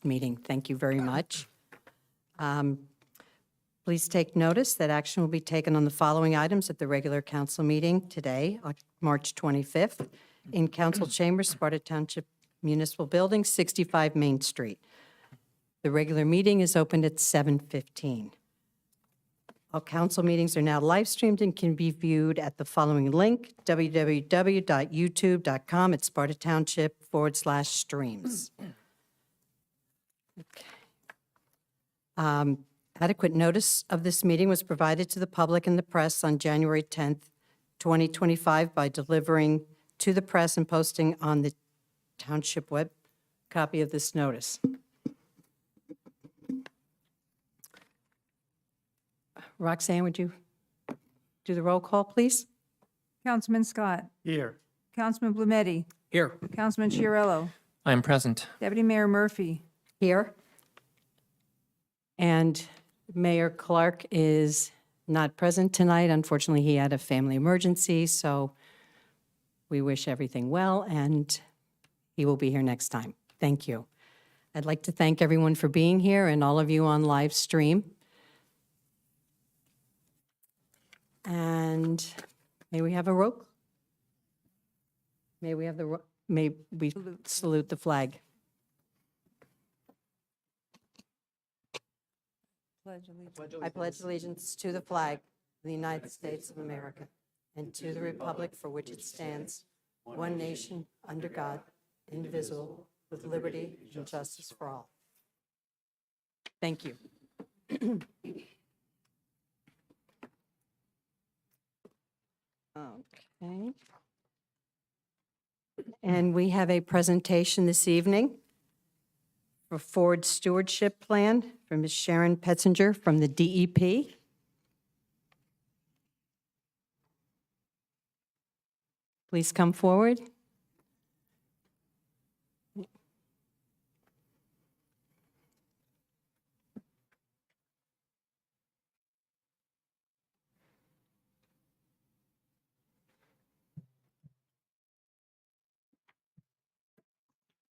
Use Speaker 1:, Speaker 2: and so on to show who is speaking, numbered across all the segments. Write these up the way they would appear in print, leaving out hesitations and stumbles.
Speaker 1: meeting. Thank you very much. Please take notice that action will be taken on the following items at the regular council meeting today, March 25th, in Council Chambers, Sparta Township Municipal Building, 65 Main Street. The regular meeting is opened at 7:15. All council meetings are now live streamed and can be viewed at the following link, www.youtube.com/Sparta Township/streams. Okay. Adequate notice of this meeting was provided to the public and the press on January 10th, 2025 by delivering to the press and posting on the township web copy of this notice. Roxanne, would you do the roll call, please?
Speaker 2: Councilman Scott.
Speaker 3: Here.
Speaker 2: Councilman Blumetti.
Speaker 3: Here.
Speaker 2: Councilman Chiarello.
Speaker 4: I am present.
Speaker 2: Deputy Mayor Murphy.
Speaker 1: Here. And Mayor Clark is not present tonight. Unfortunately, he had a family emergency, so we wish everything well, and he will be here next time. Thank you. I'd like to thank everyone for being here and all of you on live stream. And may we have a roll? May we have the, may we salute the flag? I pledge allegiance to the flag of the United States of America and to the republic for which it stands, one nation, under God, indivisible, with liberty and justice for all. Thank you. Okay. And we have a presentation this evening for Ford Stewardship Plan from Ms. Sharon Petzinger from the DEP. Please come forward.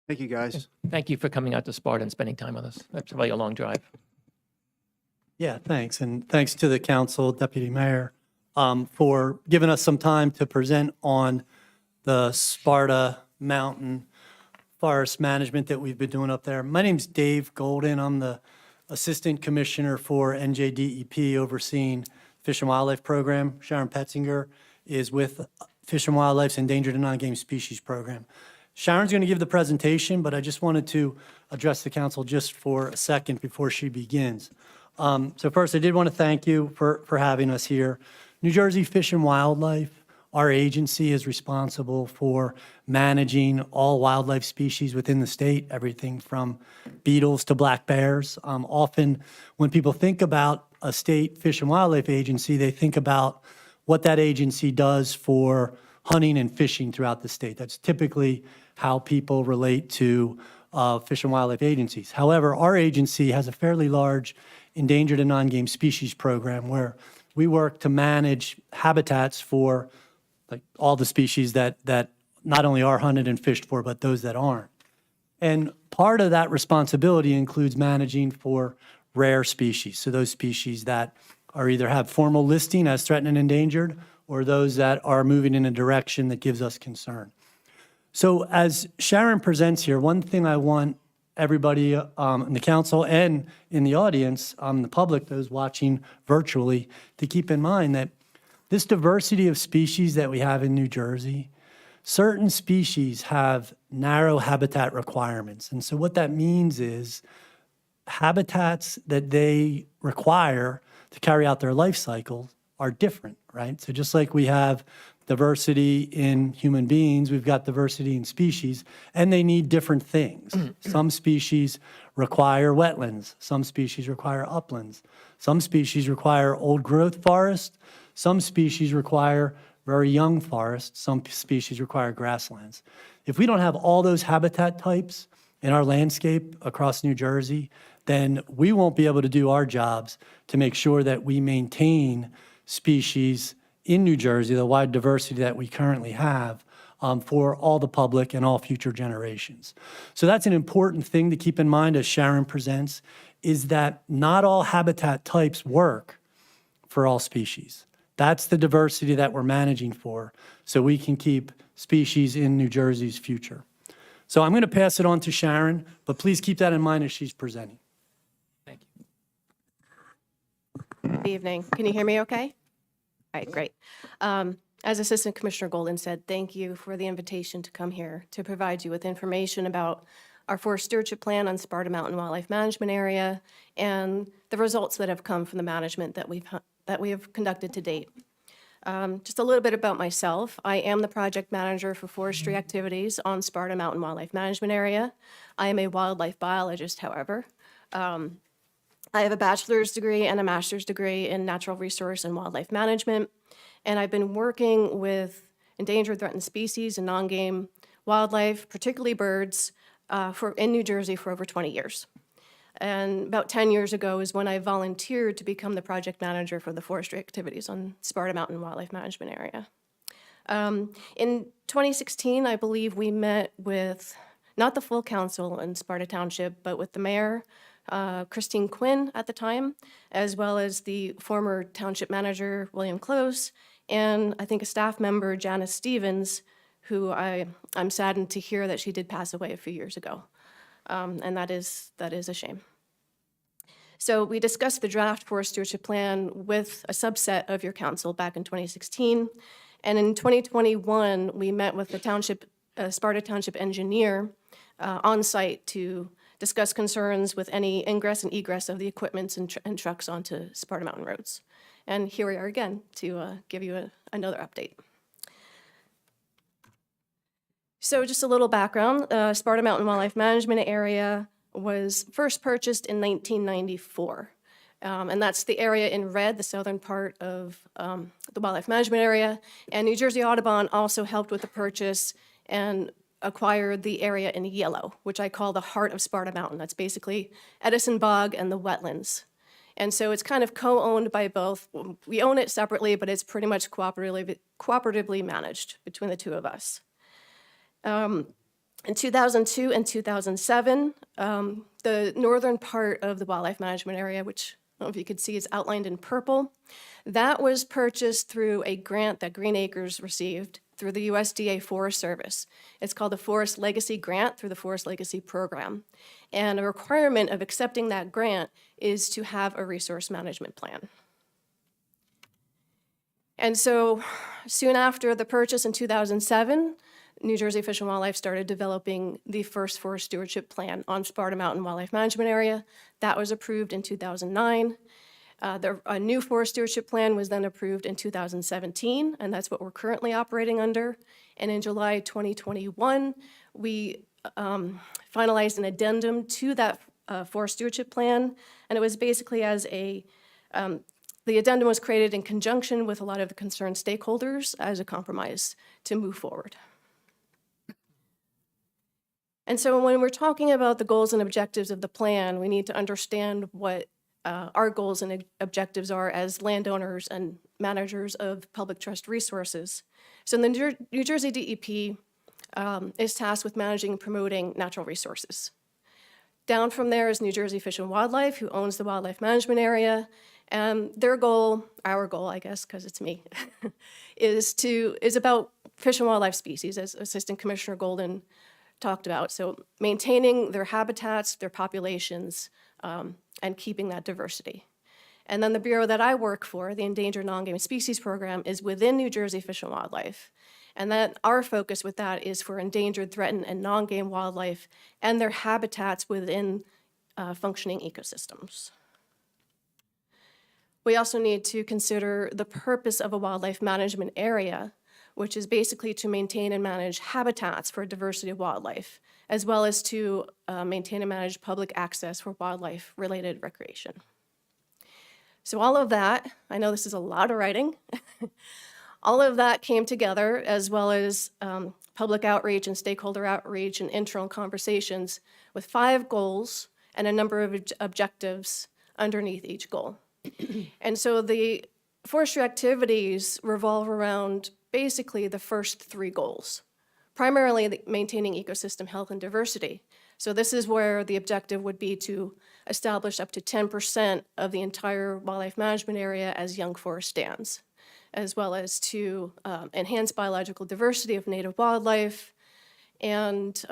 Speaker 3: Thank you, guys.
Speaker 4: Thank you for coming out to Sparta and spending time with us. That's really a long drive.
Speaker 5: Yeah, thanks. And thanks to the council, Deputy Mayor, for giving us some time to present on the Sparta Mountain Forest Management that we've been doing up there. My name's Dave Golden. I'm the Assistant Commissioner for NJDEP overseeing Fish and Wildlife Program. Sharon Petzinger is with Fish and Wildlife's Endangered and Non-Game Species Program. Sharon's going to give the presentation, but I just wanted to address the council just for a second before she begins. So first, I did want to thank you for having us here. New Jersey Fish and Wildlife, our agency, is responsible for managing all wildlife species within the state, everything from beetles to black bears. Often when people think about a state fish and wildlife agency, they think about what that agency does for hunting and fishing throughout the state. That's typically how people relate to fish and wildlife agencies. However, our agency has a fairly large endangered and non-game species program where we work to manage habitats for like all the species that not only are hunted and fished for, but those that aren't. And part of that responsibility includes managing for rare species. So those species that are either have formal listing as threatened and endangered, or those that are moving in a direction that gives us concern. So as Sharon presents here, one thing I want everybody in the council and in the audience, the public, those watching virtually, to keep in mind that this diversity of species that we have in New Jersey, certain species have narrow habitat requirements. And so what that means is habitats that they require to carry out their life cycle are different, right? So just like we have diversity in human beings, we've got diversity in species, and they need different things. Some species require wetlands, some species require uplands, some species require old growth forest, some species require very young forests, some species require grasslands. If we don't have all those habitat types in our landscape across New Jersey, then we won't be able to do our jobs to make sure that we maintain species in New Jersey, the wide diversity that we currently have, for all the public and all future generations. So that's an important thing to keep in mind as Sharon presents, is that not all habitat types work for all species. That's the diversity that we're managing for, so we can keep species in New Jersey's future. So I'm going to pass it on to Sharon, but please keep that in mind as she's presenting.
Speaker 4: Thank you.
Speaker 6: Good evening. Can you hear me okay? All right, great. As Assistant Commissioner Golden said, thank you for the invitation to come here to provide you with information about our forest stewardship plan on Sparta Mountain Wildlife Management Area and the results that have come from the management that we have conducted to date. Just a little bit about myself. I am the project manager for forestry activities on Sparta Mountain Wildlife Management Area. I am a wildlife biologist, however. I have a bachelor's degree and a master's degree in natural resource and wildlife management, and I've been working with endangered threatened species and non-game wildlife, particularly birds, in New Jersey for over 20 years. And about 10 years ago is when I volunteered to become the project manager for the forestry activities on Sparta Mountain Wildlife Management Area. In 2016, I believe we met with, not the full council in Sparta Township, but with the mayor, Christine Quinn at the time, as well as the former township manager, William Close, and I think a staff member, Janice Stevens, who I'm saddened to hear that she did pass away a few years ago. And that is a shame. So we discussed the draft forest stewardship plan with a subset of your council back in 2016. And in 2021, we met with the township, Sparta Township engineer on site to discuss concerns with any ingress and egress of the equipment and trucks onto Sparta Mountain roads. And here we are again to give you another update. So just a little background, Sparta Mountain Wildlife Management Area was first purchased in 1994. And that's the area in red, the southern part of the wildlife management area. And New Jersey Audubon also helped with the purchase and acquired the area in yellow, which I call the heart of Sparta Mountain. That's basically Edison Bog and the wetlands. And so it's kind of co-owned by both. We own it separately, but it's pretty much cooperatively managed between the two of us. In 2002 and 2007, the northern part of the wildlife management area, which I don't know if you could see is outlined in purple, that was purchased through a grant that Green Acres received through the USDA Forest Service. It's called the Forest Legacy Grant through the Forest Legacy Program. And a requirement of accepting that grant is to have a resource management plan. And so soon after the purchase in 2007, New Jersey Fish and Wildlife started developing the first forest stewardship plan on Sparta Mountain Wildlife Management Area. That was approved in 2009. A new forest stewardship plan was then approved in 2017, and that's what we're currently operating under. And in July 2021, we finalized an addendum to that forest stewardship plan, and it was basically the addendum was created in conjunction with a lot of the concerned stakeholders as a compromise to move forward. And so when we're talking about the goals and objectives of the plan, we need to understand what our goals and objectives are as landowners and managers of public trust resources. So the New Jersey DEP is tasked with managing and promoting natural resources. Down from there is New Jersey Fish and Wildlife, who owns the wildlife management area. And their goal, our goal, I guess, because it's me, is about fish and wildlife species, as Assistant Commissioner Golden talked about. So maintaining their habitats, their populations, and keeping that diversity. And then the bureau that I work for, the Endangered Non-Game Species Program, is within New Jersey Fish and Wildlife. And that our focus with that is for endangered, threatened, and non-game wildlife and their habitats within functioning ecosystems. We also need to consider the purpose of a wildlife management area, which is basically to maintain and manage habitats for a diversity of wildlife, as well as to maintain and manage public access for wildlife-related recreation. So all of that, I know this is a lot of writing, all of that came together, as well as public outreach and stakeholder outreach and internal conversations with 5 goals and a number of objectives underneath each goal. And so the forestry activities revolve around basically the first 3 goals. primarily maintaining ecosystem health and diversity. So this is where the objective would be to establish up to 10% of the entire wildlife management area as young forest stands, as well as to enhance biological diversity of native wildlife and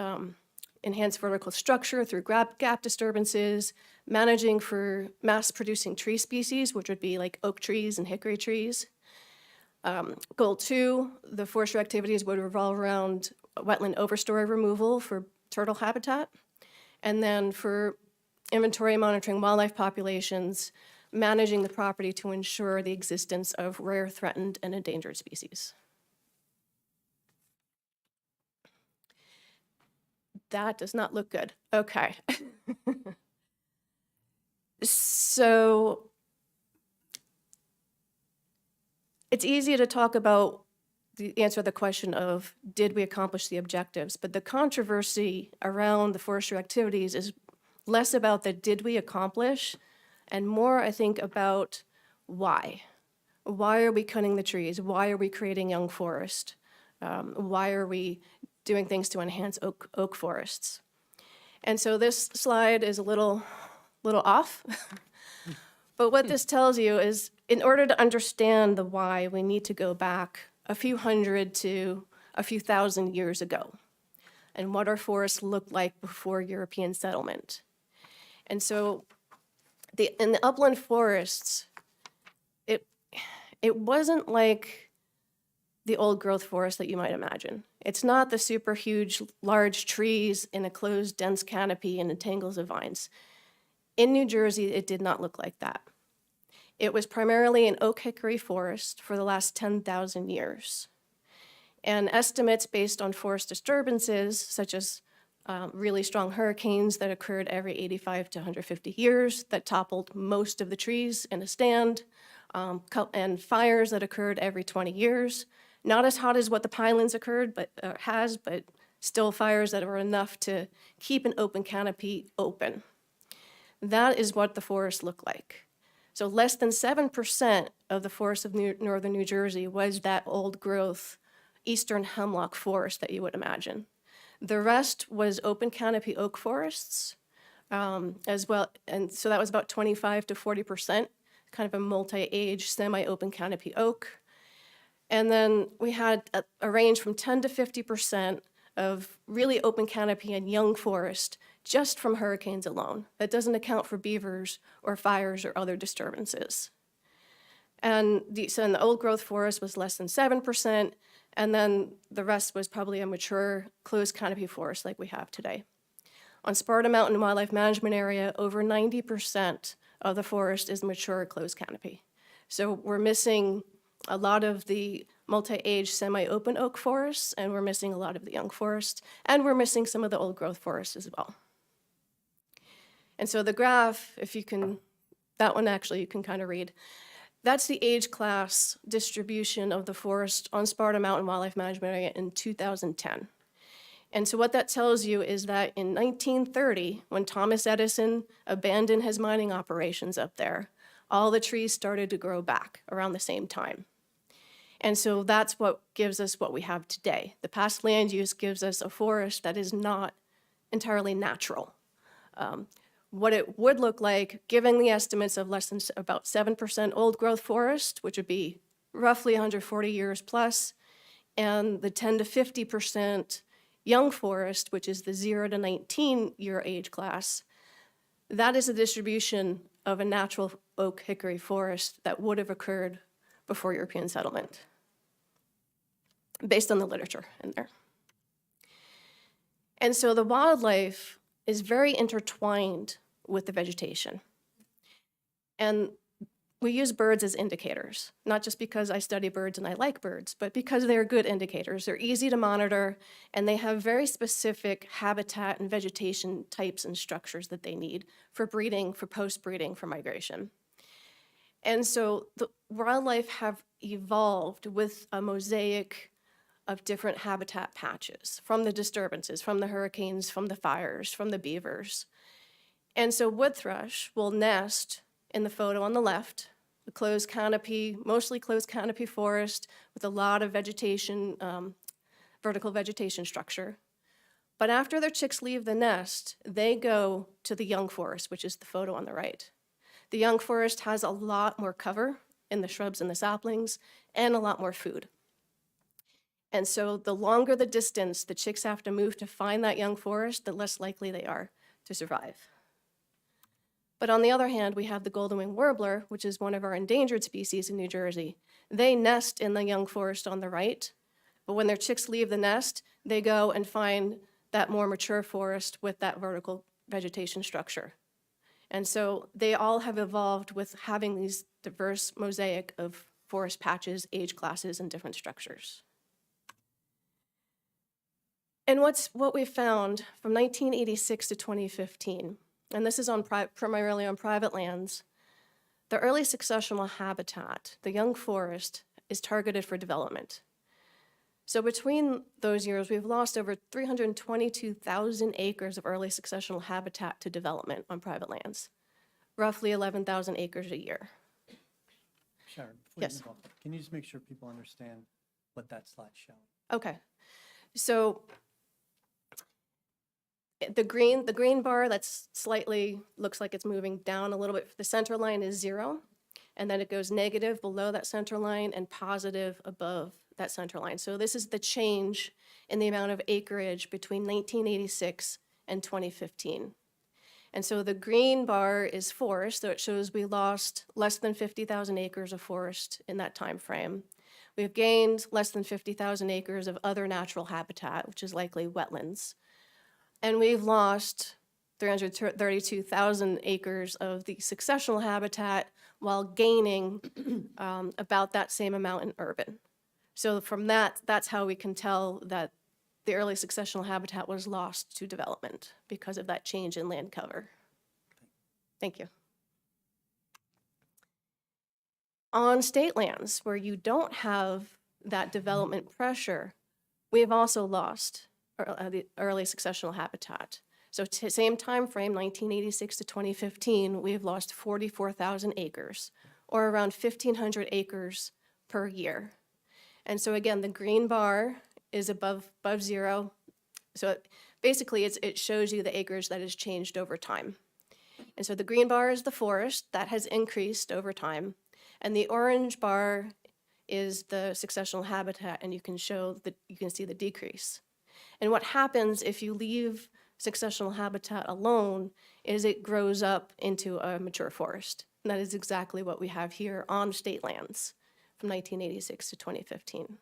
Speaker 6: enhance vertical structure through gap disturbances, managing for mass-producing tree species, which would be like oak trees and hickory trees. Goal 2, the forestry activities would revolve around wetland overstory removal for turtle habitat, and then for inventory monitoring wildlife populations, managing the property to ensure the existence of rare, threatened, and endangered species. That does not look good. Okay. So it's easy to talk about the answer to the question of, did we accomplish the objectives? But the controversy around the forestry activities is less about the did we accomplish, and more, I think, about why. Why are we cutting the trees? Why are we creating young forest? Why are we doing things to enhance oak forests? And so this slide is a little off. But what this tells you is, in order to understand the why, we need to go back a few hundred to a few thousand years ago, and what our forests looked like before European settlement. And so in the upland forests, it wasn't like the old growth forest that you might imagine. It's not the super huge, large trees in a closed, dense canopy and in tangles of vines. In New Jersey, it did not look like that. It was primarily an oak hickory forest for the last 10,000 years. And estimates based on forest disturbances, such as really strong hurricanes that occurred every 85 to 150 years that toppled most of the trees in a stand, and fires that occurred every 20 years. Not as hot as what the Pinelands occurred, but still fires that were enough to keep an open canopy open. That is what the forests look like. So less than 7% of the forests of northern New Jersey was that old growth eastern hemlock forest that you would imagine. The rest was open canopy oak forests as well, and so that was about 25 to 40%, kind of a multi-age, semi-open canopy oak. And then we had a range from 10 to 50% of really open canopy and young forest just from hurricanes alone. That doesn't account for beavers or fires or other disturbances. And so in the old growth forest was less than 7%, and then the rest was probably a mature closed canopy forest like we have today. On Sparta Mountain Wildlife Management Area, over 90% of the forest is mature closed canopy. So we're missing a lot of the multi-age semi-open oak forests, and we're missing a lot of the young forest, and we're missing some of the old growth forests as well. And so the graph, if you can, that one actually you can kind of read. That's the age class distribution of the forest on Sparta Mountain Wildlife Management Area in 2010. And so what that tells you is that in 1930, when Thomas Edison abandoned his mining operations up there, all the trees started to grow back around the same time. And so that's what gives us what we have today. The past land use gives us a forest that is not entirely natural. What it would look like, given the estimates of less than about 7% old growth forest, which would be roughly 140 years plus, and the 10 to 50% young forest, which is the 0 to 19 year age class, that is a distribution of a natural oak hickory forest that would have occurred before European settlement, based on the literature in there. And so the wildlife is very intertwined with the vegetation. And we use birds as indicators, not just because I study birds and I like birds, but because they're good indicators. They're easy to monitor, and they have very specific habitat and vegetation types and structures that they need for breeding, for post-breeding, for migration. And so the wildlife have evolved with a mosaic of different habitat patches, from the disturbances, from the hurricanes, from the fires, from the beavers. And so wood thrush will nest in the photo on the left, the closed canopy, mostly closed canopy forest with a lot of vegetation vertical vegetation structure. But after their chicks leave the nest, they go to the young forest, which is the photo on the right. The young forest has a lot more cover in the shrubs and the saplings, and a lot more food. And so the longer the distance the chicks have to move to find that young forest, the less likely they are to survive. But on the other hand, we have the golden-winged warbler, which is one of our endangered species in New Jersey. They nest in the young forest on the right, but when their chicks leave the nest, they go and find that more mature forest with that vertical vegetation structure. And so they all have evolved with having these diverse mosaic of forest patches, age classes, and different structures. And what we found from 1986 to 2015, and this is primarily on private lands, the early successional habitat, the young forest, is targeted for development. So between those years, we've lost over 322,000 acres of early successional habitat to development on private lands, roughly 11,000 acres a year.
Speaker 5: Sharon, before
Speaker 6: Yes.
Speaker 5: you move on, can you just make sure people understand what that slide's showing?
Speaker 6: Okay, so the green bar that's slightly, looks like it's moving down a little bit, the center line is 0, and then it goes negative below that center line and positive above that center line. So this is the change in the amount of acreage between 1986 and 2015. And so the green bar is forest, so it shows we lost less than 50,000 acres of forest in that time frame. We've gained less than 50,000 acres of other natural habitat, which is likely wetlands. And we've lost 332,000 acres of the successional habitat while gaining about that same amount in urban. So from that, that's how we can tell that the early successional habitat was lost to development because of that change in land cover. Thank you. On state lands where you don't have that development pressure, we have also lost the early successional habitat. So same time frame, 1986 to 2015, we have lost 44,000 acres, or around 1,500 acres per year. And so again, the green bar is above 0. So basically, it shows you the acreage that has changed over time. And so the green bar is the forest that has increased over time, and the orange bar is the successional habitat, and you can see the decrease. And what happens if you leave successional habitat alone is it grows up into a mature forest. And that is exactly what we have here on state lands from 1986 to 2015.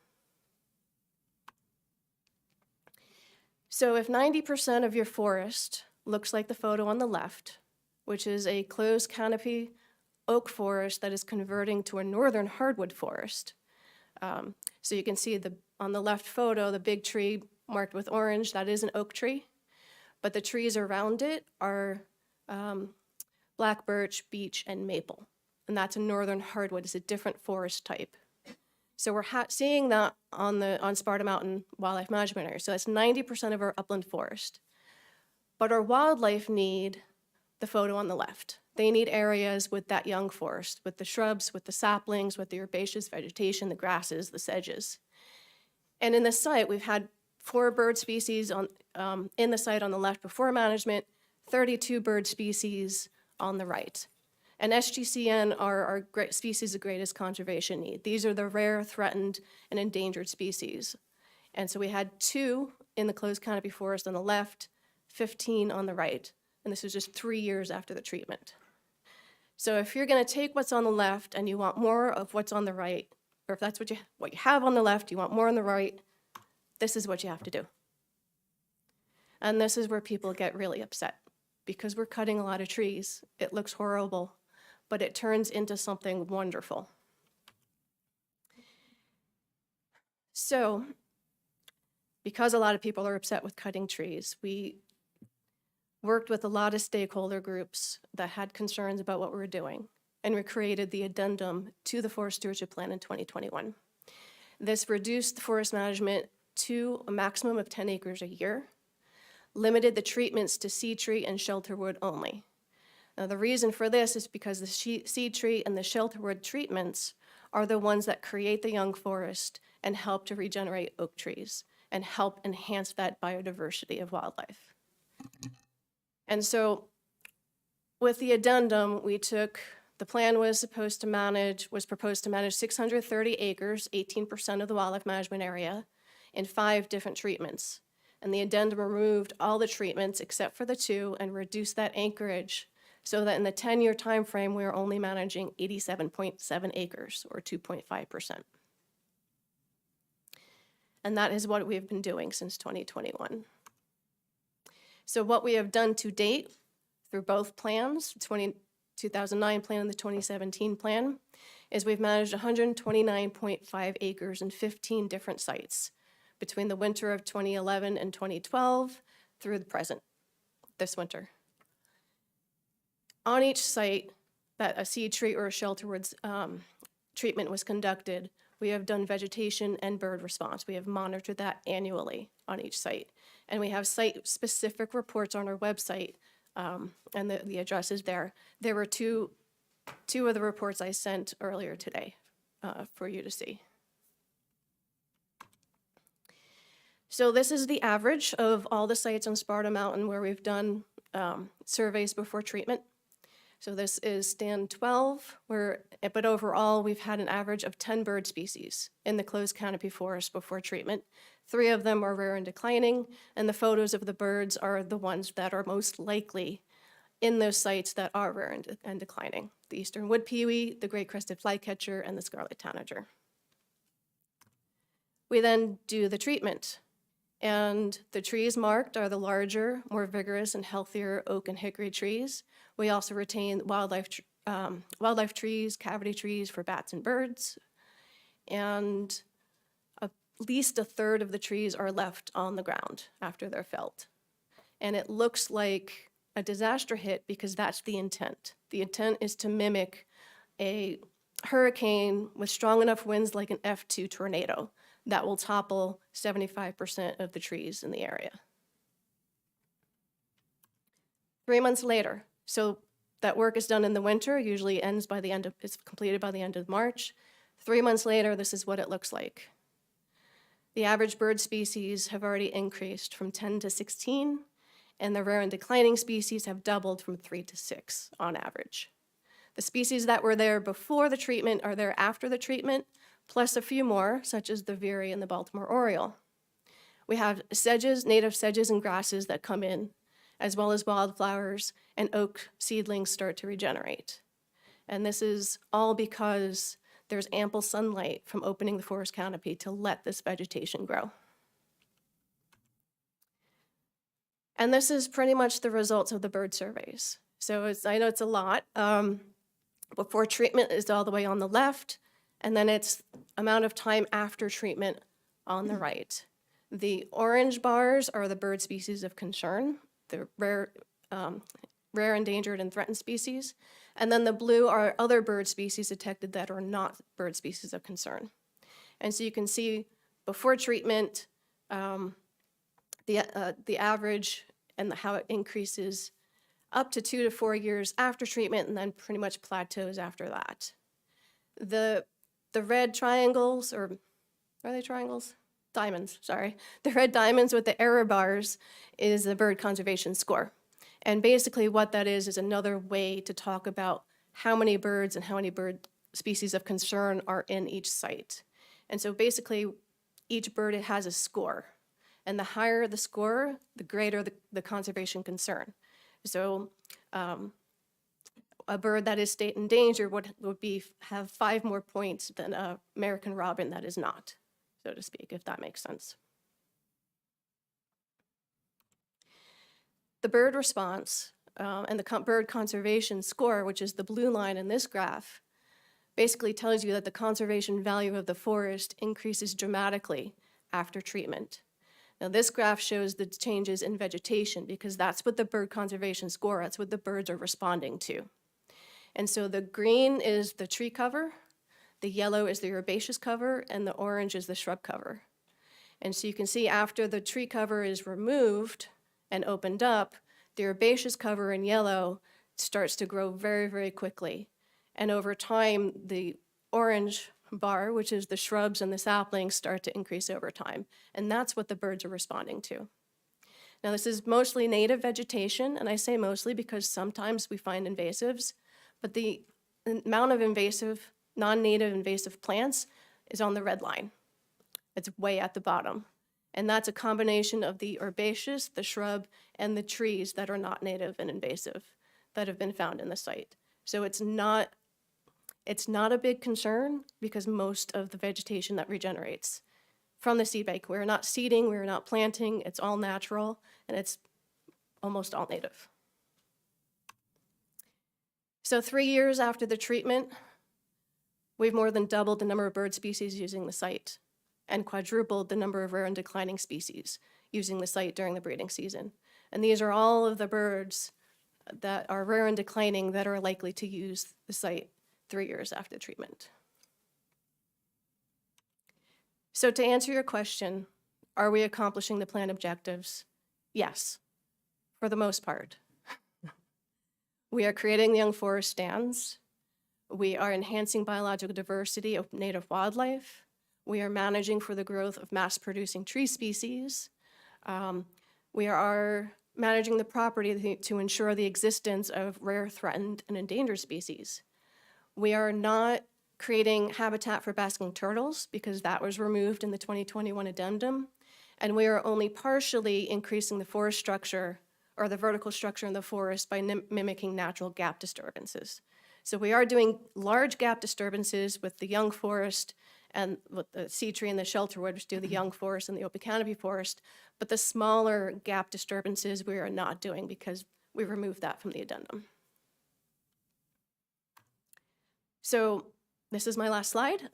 Speaker 6: So if 90% of your forest looks like the photo on the left, which is a closed canopy oak forest that is converting to a northern hardwood forest. So you can see on the left photo, the big tree marked with orange, that is an oak tree, but the trees around it are black birch, beech, and maple, and that's a northern hardwood. It's a different forest type. So we're seeing that on Sparta Mountain Wildlife Management Area. So that's 90% of our upland forest. But our wildlife need the photo on the left. They need areas with that young forest, with the shrubs, with the saplings, with the herbaceous vegetation, the grasses, the sedges. And in this site, we've had 4 bird species in the site on the left before management, 32 bird species on the right. And SGCN are our species of greatest conservation need. These are the rare, threatened, and endangered species. And so we had 2 in the closed canopy forest on the left, 15 on the right. And this was just 3 years after the treatment. So if you're going to take what's on the left and you want more of what's on the right, or if that's what you have on the left, you want more on the right, this is what you have to do. And this is where people get really upset, because we're cutting a lot of trees. It looks horrible, but it turns into something wonderful. So, because a lot of people are upset with cutting trees, we worked with a lot of stakeholder groups that had concerns about what we were doing, and we created the addendum to the Forest Stewardship Plan in 2021. This reduced the forest management to a maximum of 10 acres a year, limited the treatments to seed tree and shelterwood only. Now, the reason for this is because the seed tree and the shelterwood treatments are the ones that create the young forest and help to regenerate oak trees. and help enhance that biodiversity of wildlife. And so with the addendum, the plan was proposed to manage 630 acres, 18% of the wildlife management area, in 5 different treatments. And the addendum removed all the treatments except for the 2 and reduced that acreage so that in the 10-year time frame, we are only managing 87.7 acres, or 2.5%. And that is what we've been doing since 2021. So what we have done to date through both plans, 2009 plan and the 2017 plan, is we've managed 129.5 acres in 15 different sites between the winter of 2011 and 2012 through the present, this winter. On each site that a seed tree or a shelterwood treatment was conducted, we have done vegetation and bird response. We have monitored that annually on each site. And we have site-specific reports on our website, and the address is there. There were two of the reports I sent earlier today for you to see. So this is the average of all the sites on Sparta Mountain where we've done surveys before treatment. So this is stand 12, but overall we've had an average of 10 bird species in the closed canopy forest before treatment. 3 of them are rare and declining, and the photos of the birds are the ones that are most likely in those sites that are rare and declining. The eastern wood pewee, the great crested flycatcher, and the scarlet tanager. We then do the treatment. And the trees marked are the larger, more vigorous, and healthier oak and hickory trees. We also retain wildlife trees, cavity trees for bats and birds. And at least a third of the trees are left on the ground after they're felled. And it looks like a disaster hit because that's the intent. The intent is to mimic a hurricane with strong enough winds like an F2 tornado that will topple 75% of the trees in the area. 3 months later, so that work is done in the winter, usually it's completed by the end of March. 3 months later, this is what it looks like. The average bird species have already increased from 10 to 16, and the rare and declining species have doubled from 3 to 6 on average. The species that were there before the treatment are there after the treatment, plus a few more, such as the veery and the Baltimore oriole. We have sedges, native sedges and grasses that come in, as well as wildflowers, and oak seedlings start to regenerate. And this is all because there's ample sunlight from opening the forest canopy to let this vegetation grow. And this is pretty much the results of the bird surveys. So I know it's a lot. Before treatment is all the way on the left, and then it's amount of time after treatment on the right. The orange bars are the bird species of concern, the rare, endangered, and threatened species. And then the blue are other bird species detected that are not bird species of concern. And so you can see before treatment, the average and how it increases up to 2 to 4 years after treatment, and then pretty much plateaus after that. The red triangles, or are they triangles? Diamonds, sorry. The red diamonds with the error bars is the bird conservation score. And basically what that is another way to talk about how many birds and how many bird species of concern are in each site. And so basically each bird has a score. And the higher the score, the greater the conservation concern. So a bird that is state endangered would have 5 more points than an American robin that is not, so to speak, if that makes sense. The bird response and the bird conservation score, which is the blue line in this graph, basically tells you that the conservation value of the forest increases dramatically after treatment. Now this graph shows the changes in vegetation because that's what the bird conservation score, that's what the birds are responding to. And so the green is the tree cover, the yellow is the herbaceous cover, and the orange is the shrub cover. And so you can see after the tree cover is removed and opened up, the herbaceous cover in yellow starts to grow very, very quickly. And over time, the orange bar, which is the shrubs and the saplings, start to increase over time. And that's what the birds are responding to. Now, this is mostly native vegetation, and I say mostly because sometimes we find invasives, but the amount of invasive, non-native invasive plants is on the red line. It's way at the bottom. And that's a combination of the herbaceous, the shrub, and the trees that are not native and invasive that have been found in the site. So it's not a big concern because most of the vegetation that regenerates from the seed bank, we're not seeding, we're not planting, it's all natural, and it's almost all native. So 3 years after the treatment, we've more than doubled the number of bird species using the site and quadrupled the number of rare and declining species using the site during the breeding season. And these are all of the birds that are rare and declining that are likely to use the site 3 years after treatment. So to answer your question, are we accomplishing the plan objectives? Yes, for the most part. We are creating the young forest stands. We are enhancing biological diversity of native wildlife. We are managing for the growth of mass-producing tree species. We are managing the property to ensure the existence of rare, threatened, and endangered species. We are not creating habitat for basking turtles because that was removed in the 2021 addendum. And we are only partially increasing the forest structure or the vertical structure in the forest by mimicking natural gap disturbances. So we are doing large gap disturbances with the young forest and with the cedar tree and the shelterwood, which do the young forest and the open canopy forest. But the smaller gap disturbances we are not doing because we removed that from the addendum. So this is my last slide.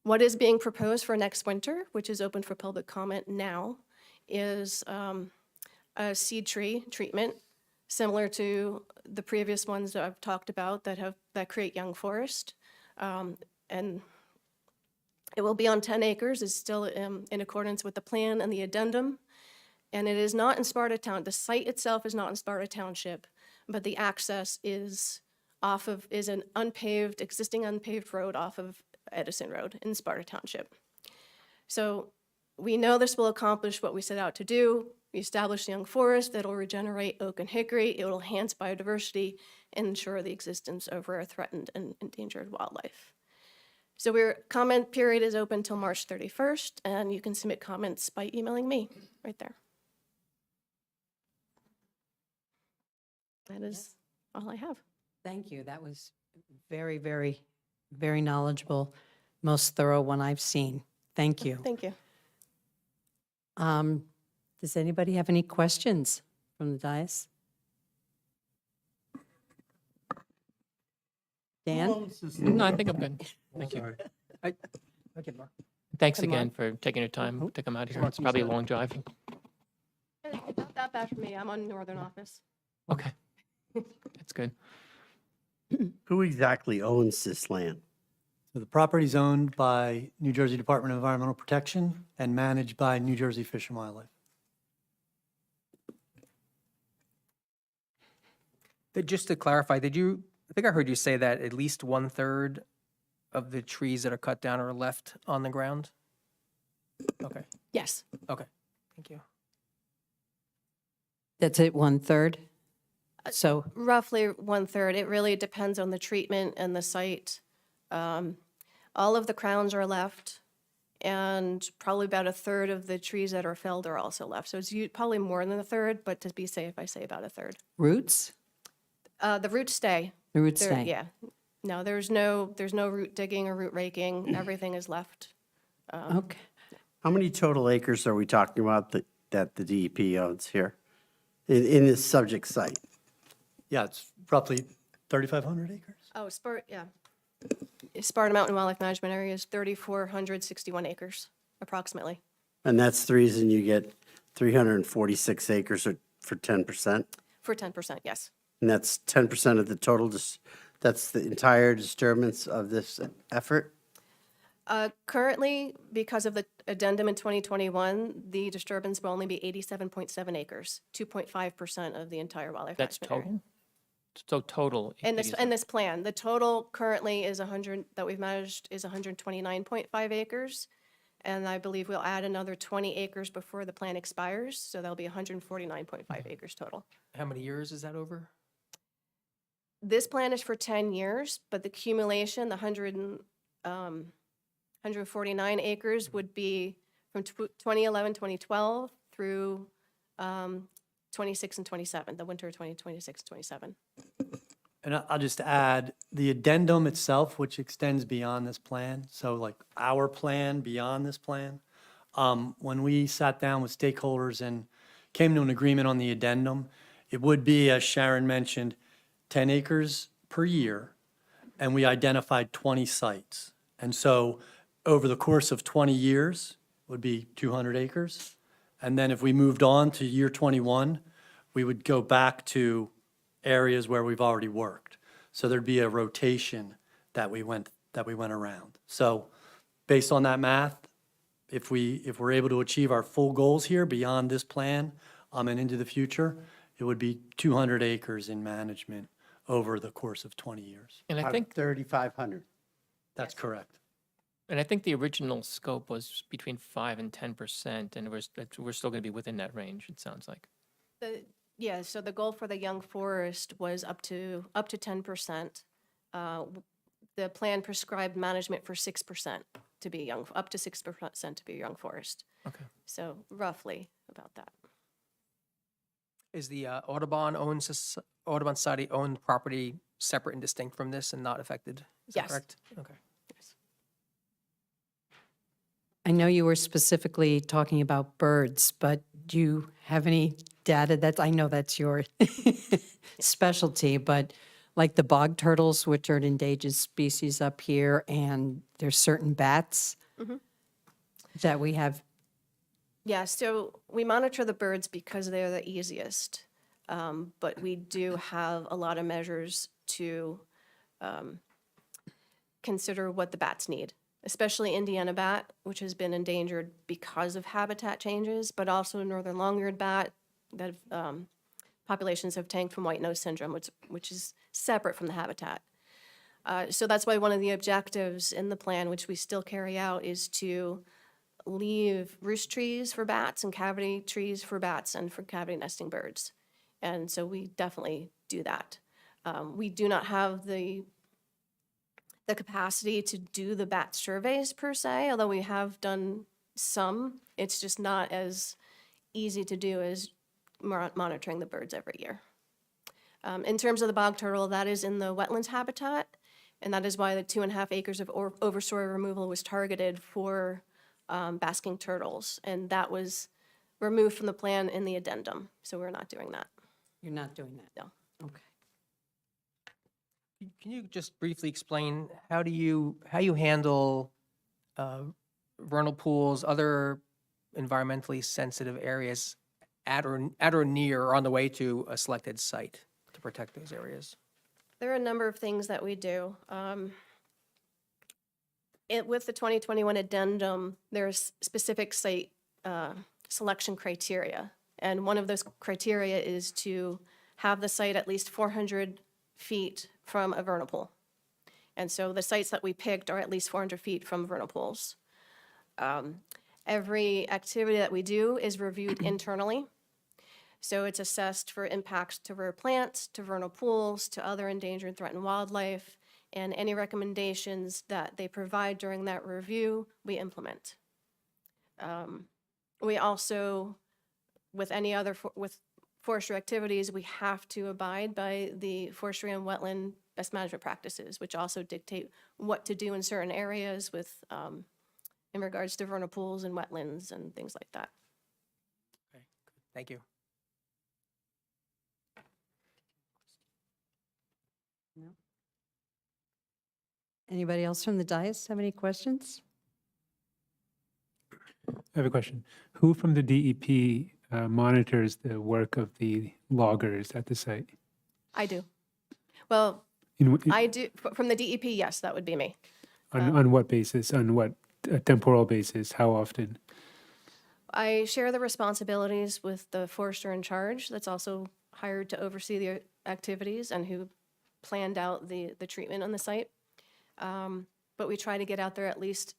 Speaker 6: What is being proposed for next winter, which is open for public comment now, is a seed tree treatment similar to the previous ones that I've talked about that create young forest. And it will be on 10 acres. It's still in accordance with the plan and the addendum. And it is not in Sparta Town. The site itself is not in Sparta Township, but the access is an existing unpaved road off of Edison Road in Sparta Township. So we know this will accomplish what we set out to do. We establish the young forest that will regenerate oak and hickory. It will enhance biodiversity and ensure the existence of rare, threatened, and endangered wildlife. So our comment period is open till March 31st, and you can submit comments by emailing me right there. That is all I have.
Speaker 1: Thank you. That was very, very, very knowledgeable, most thorough one I've seen. Thank you.
Speaker 6: Thank you.
Speaker 1: Does anybody have any questions from the dais? Dan?
Speaker 4: No, I think I'm good. Thank you.
Speaker 3: Okay, Mark.
Speaker 4: Thanks again for taking your time to come out here. It's probably a long drive.
Speaker 6: It's not that bad for me. I'm on Northern Office.
Speaker 4: Okay. That's good.
Speaker 7: Who exactly owns this land?
Speaker 5: So the property is owned by New Jersey Department of Environmental Protection and managed by New Jersey Fish and Wildlife.
Speaker 8: Just to clarify, I think I heard you say that at least 1/3 of the trees that are cut down are left on the ground? Okay,
Speaker 6: Yes.
Speaker 8: okay, thank you.
Speaker 1: That's it, 1/3? So,
Speaker 6: Roughly 1/3. It really depends on the treatment and the site. All of the crowns are left, and probably about 1/3 of the trees that are felled are also left. So it's probably more than 1/3, but to be safe, I say about 1/3.
Speaker 1: roots?
Speaker 6: The roots stay.
Speaker 1: The roots
Speaker 6: There-
Speaker 1: stay?
Speaker 6: Yeah. No, there's no root digging or root raking. Everything is left.
Speaker 1: Okay.
Speaker 7: How many total acres are we talking about that the DEP owns here in this subject site?
Speaker 5: Yeah, it's roughly 3,500 acres.
Speaker 6: Oh, Sparta Mountain Wildlife Management Area is 3,461 acres, approximately.
Speaker 7: And that's the reason you get 346 acres for 10%?
Speaker 6: For 10%, yes.
Speaker 7: And that's 10% of the total, that's the entire disturbance of this effort?
Speaker 6: Currently, because of the addendum in 2021, the disturbance will only be 87.7 acres, 2.5% of the entire wildlife
Speaker 4: That's
Speaker 6: management area.
Speaker 4: total? So total.
Speaker 6: In
Speaker 4: did
Speaker 6: this,
Speaker 4: you say?
Speaker 6: in this plan, the total currently is 100, that we've managed is 129.5 acres. And I believe we'll add another 20 acres before the plan expires, so that'll be 149.5 acres total.
Speaker 8: How many years is that over?
Speaker 6: This plan is for 10 years, but the accumulation, the 149 acres would be from 2011, 2012 through 26 and 27, the winter of 2026, 27.
Speaker 5: And I'll just add, the addendum itself, which extends beyond this plan, so like our plan beyond this plan, when we sat down with stakeholders and came to an agreement on the addendum, it would be, as Sharon mentioned, 10 acres per year, and we identified 20 sites. And so over the course of 20 years, would be 200 acres. And then if we moved on to year 21, we would go back to areas where we've already worked. So there'd be a rotation that we went around. So based on that math, if we're able to achieve our full goals here beyond this plan, and into the future, it would be 200 acres in management over the course of 20 years.
Speaker 4: And I
Speaker 7: Out of
Speaker 4: think,
Speaker 7: 3,500.
Speaker 5: That's correct.
Speaker 4: and I think the original scope was between 5 and 10%, and we're still going to be within that range, it sounds like.
Speaker 6: Yeah, so the goal for the young forest was up to 10%. The plan prescribed management for 6% to be young, up to 6% to be young forest.
Speaker 4: Okay.
Speaker 6: So roughly about that.
Speaker 8: Is the Audubon Society owned property separate and distinct from this and not affected? Is that
Speaker 6: Yes.
Speaker 8: correct? Okay.
Speaker 1: I know you were specifically talking about birds, but do you have any data I know that's your specialty, but like the bog turtles, which are an endangered species up here, and there's certain bats that we have.
Speaker 6: Yeah, so we monitor the birds because they're the easiest. But we do have a lot of measures to consider what the bats need, especially Indiana bat, which has been endangered because of habitat changes, but also northern long-eared bat that populations have tanked from white nose syndrome, which is separate from the habitat. So that's why one of the objectives in the plan, which we still carry out, is to leave roost trees for bats and cavity trees for bats and for cavity nesting birds. And so we definitely do that. We do not have the capacity to do the bat surveys per se, although we have done some. It's just not as easy to do as monitoring the birds every year. In terms of the bog turtle, that is in the wetlands habitat, and that is why the 2.5 acres of overstory removal was targeted for basking turtles, and that was removed from the plan in the addendum, so we're not doing that.
Speaker 1: You're not doing that?
Speaker 6: No.
Speaker 1: Okay.
Speaker 8: Can you just briefly explain how you handle vernal pools, other environmentally sensitive areas at or near or on the way to a selected site to protect those areas?
Speaker 6: There are a number of things that we do. With the 2021 addendum, there's specific site selection criteria. And one of those criteria is to have the site at least 400 feet from a vernal pool. And so the sites that we picked are at least 400 feet from vernal pools. Every activity that we do is reviewed internally. So it's assessed for impacts to rare plants, to vernal pools, to other endangered and threatened wildlife, and any recommendations that they provide during that review, we implement. We also, with any other, with forestry activities, we have to abide by the forestry and wetland best management practices, which also dictate what to do in certain areas with, in regards to vernal pools and wetlands and things like that.
Speaker 8: Okay, good. Thank you.
Speaker 1: Anybody else from the dais have any questions?
Speaker 9: I have a question. Who from the DEP monitors the work of the loggers at the site?
Speaker 6: I do. Well,
Speaker 9: In,
Speaker 6: I do, from the DEP, yes, that would be me.
Speaker 9: on what basis? On what temporal basis? How often?
Speaker 6: I share the responsibilities with the forester in charge that's also hired to oversee activities and who planned out the treatment on the site. But we try to get out there at least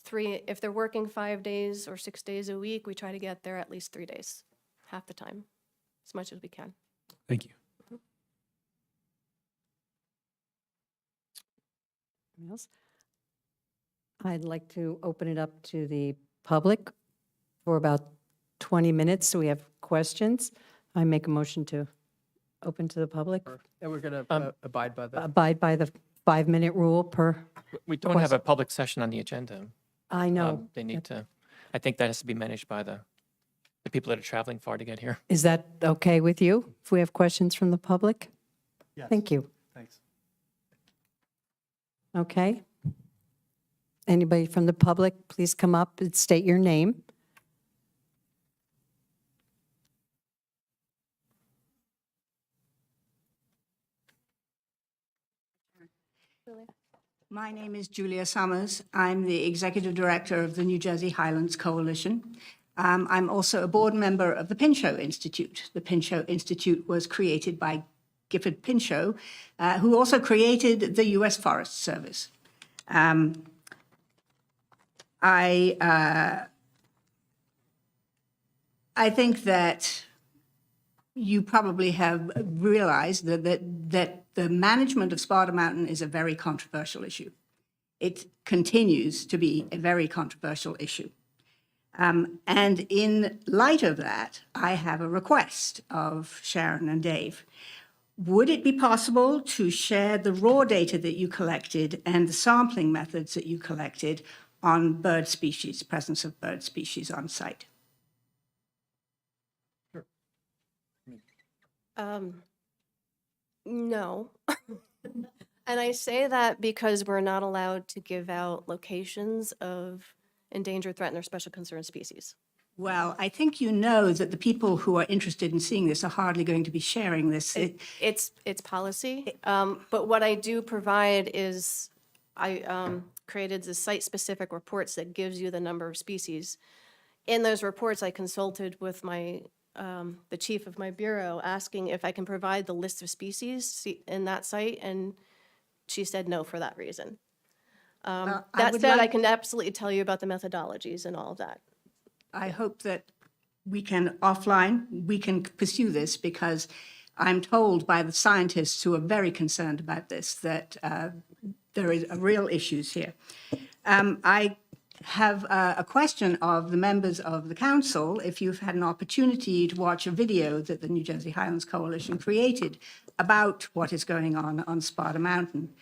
Speaker 6: 3, if they're working 5 days or 6 days a week, we try to get there at least 3 days, half the time, as much as we can.
Speaker 9: Thank you.
Speaker 1: Anything else? I'd like to open it up to the public for about 20 minutes, so we have questions. I make a motion to open to the public.
Speaker 8: And we're going to abide by the.
Speaker 1: Abide by the 5-minute rule per,
Speaker 4: We don't have a public session on the agenda.
Speaker 1: I know.
Speaker 4: They need to, I think that has to be managed by the people that are traveling far to get here.
Speaker 1: Is that okay with you, if we have questions from the public?
Speaker 5: Yes.
Speaker 1: Thank you.
Speaker 5: Thanks.
Speaker 1: Okay. Anybody from the public, please come up and state your name.
Speaker 10: My name is Julia Summers. I'm the Executive Director of the New Jersey Highlands Coalition. I'm also a board member of the Pinchot Institute. The Pinchot Institute was created by Gifford Pinchot, who also created the U.S. Forest Service. I think that you probably have realized that the management of Sparta Mountain is a very controversial issue. It continues to be a very controversial issue. And in light of that, I have a request of Sharon and Dave. Would it be possible to share the raw data that you collected and the sampling methods that you collected on bird species, presence of bird species on site?
Speaker 6: No. And I say that because we're not allowed to give out locations of endangered, threatened, or special concern species.
Speaker 10: Well, I think you know that the people who are interested in seeing this are hardly going to be sharing this.
Speaker 6: It's policy, but what I do provide is I created the site-specific reports that gives you the number of species. In those reports, I consulted with my the chief of my bureau, asking if I can provide the list of species in that site, and she said no for that reason. That said, I can absolutely tell you about the methodologies and all of that.
Speaker 10: I hope that we can, offline, we can pursue this, because I'm told by the scientists who are very concerned about this that there is real issues here. I have a question of the members of the council. If you've had an opportunity to watch a video that the New Jersey Highlands Coalition created about what is going on Sparta Mountain,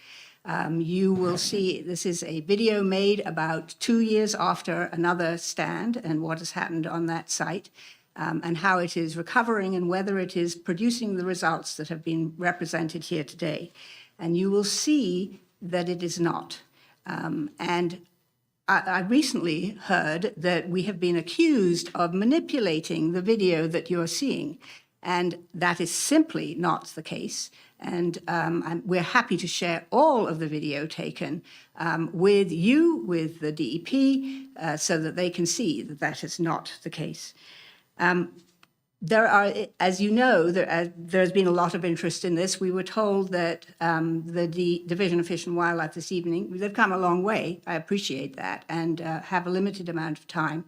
Speaker 10: you will see this is a video made about 2 years after another stand and what has happened on that site, and how it is recovering and whether it is producing the results that have been represented here today. And you will see that it is not. And I recently heard that we have been accused of manipulating the video that you're seeing, and that is simply not the case. And we're happy to share all of the video taken with you, with the DEP, so that they can see that that is not the case. There are, as you know, there's been a lot of interest in this. We were told that the Division of Fish and Wildlife this evening, they've come a long way, I appreciate that, and have a limited amount of time.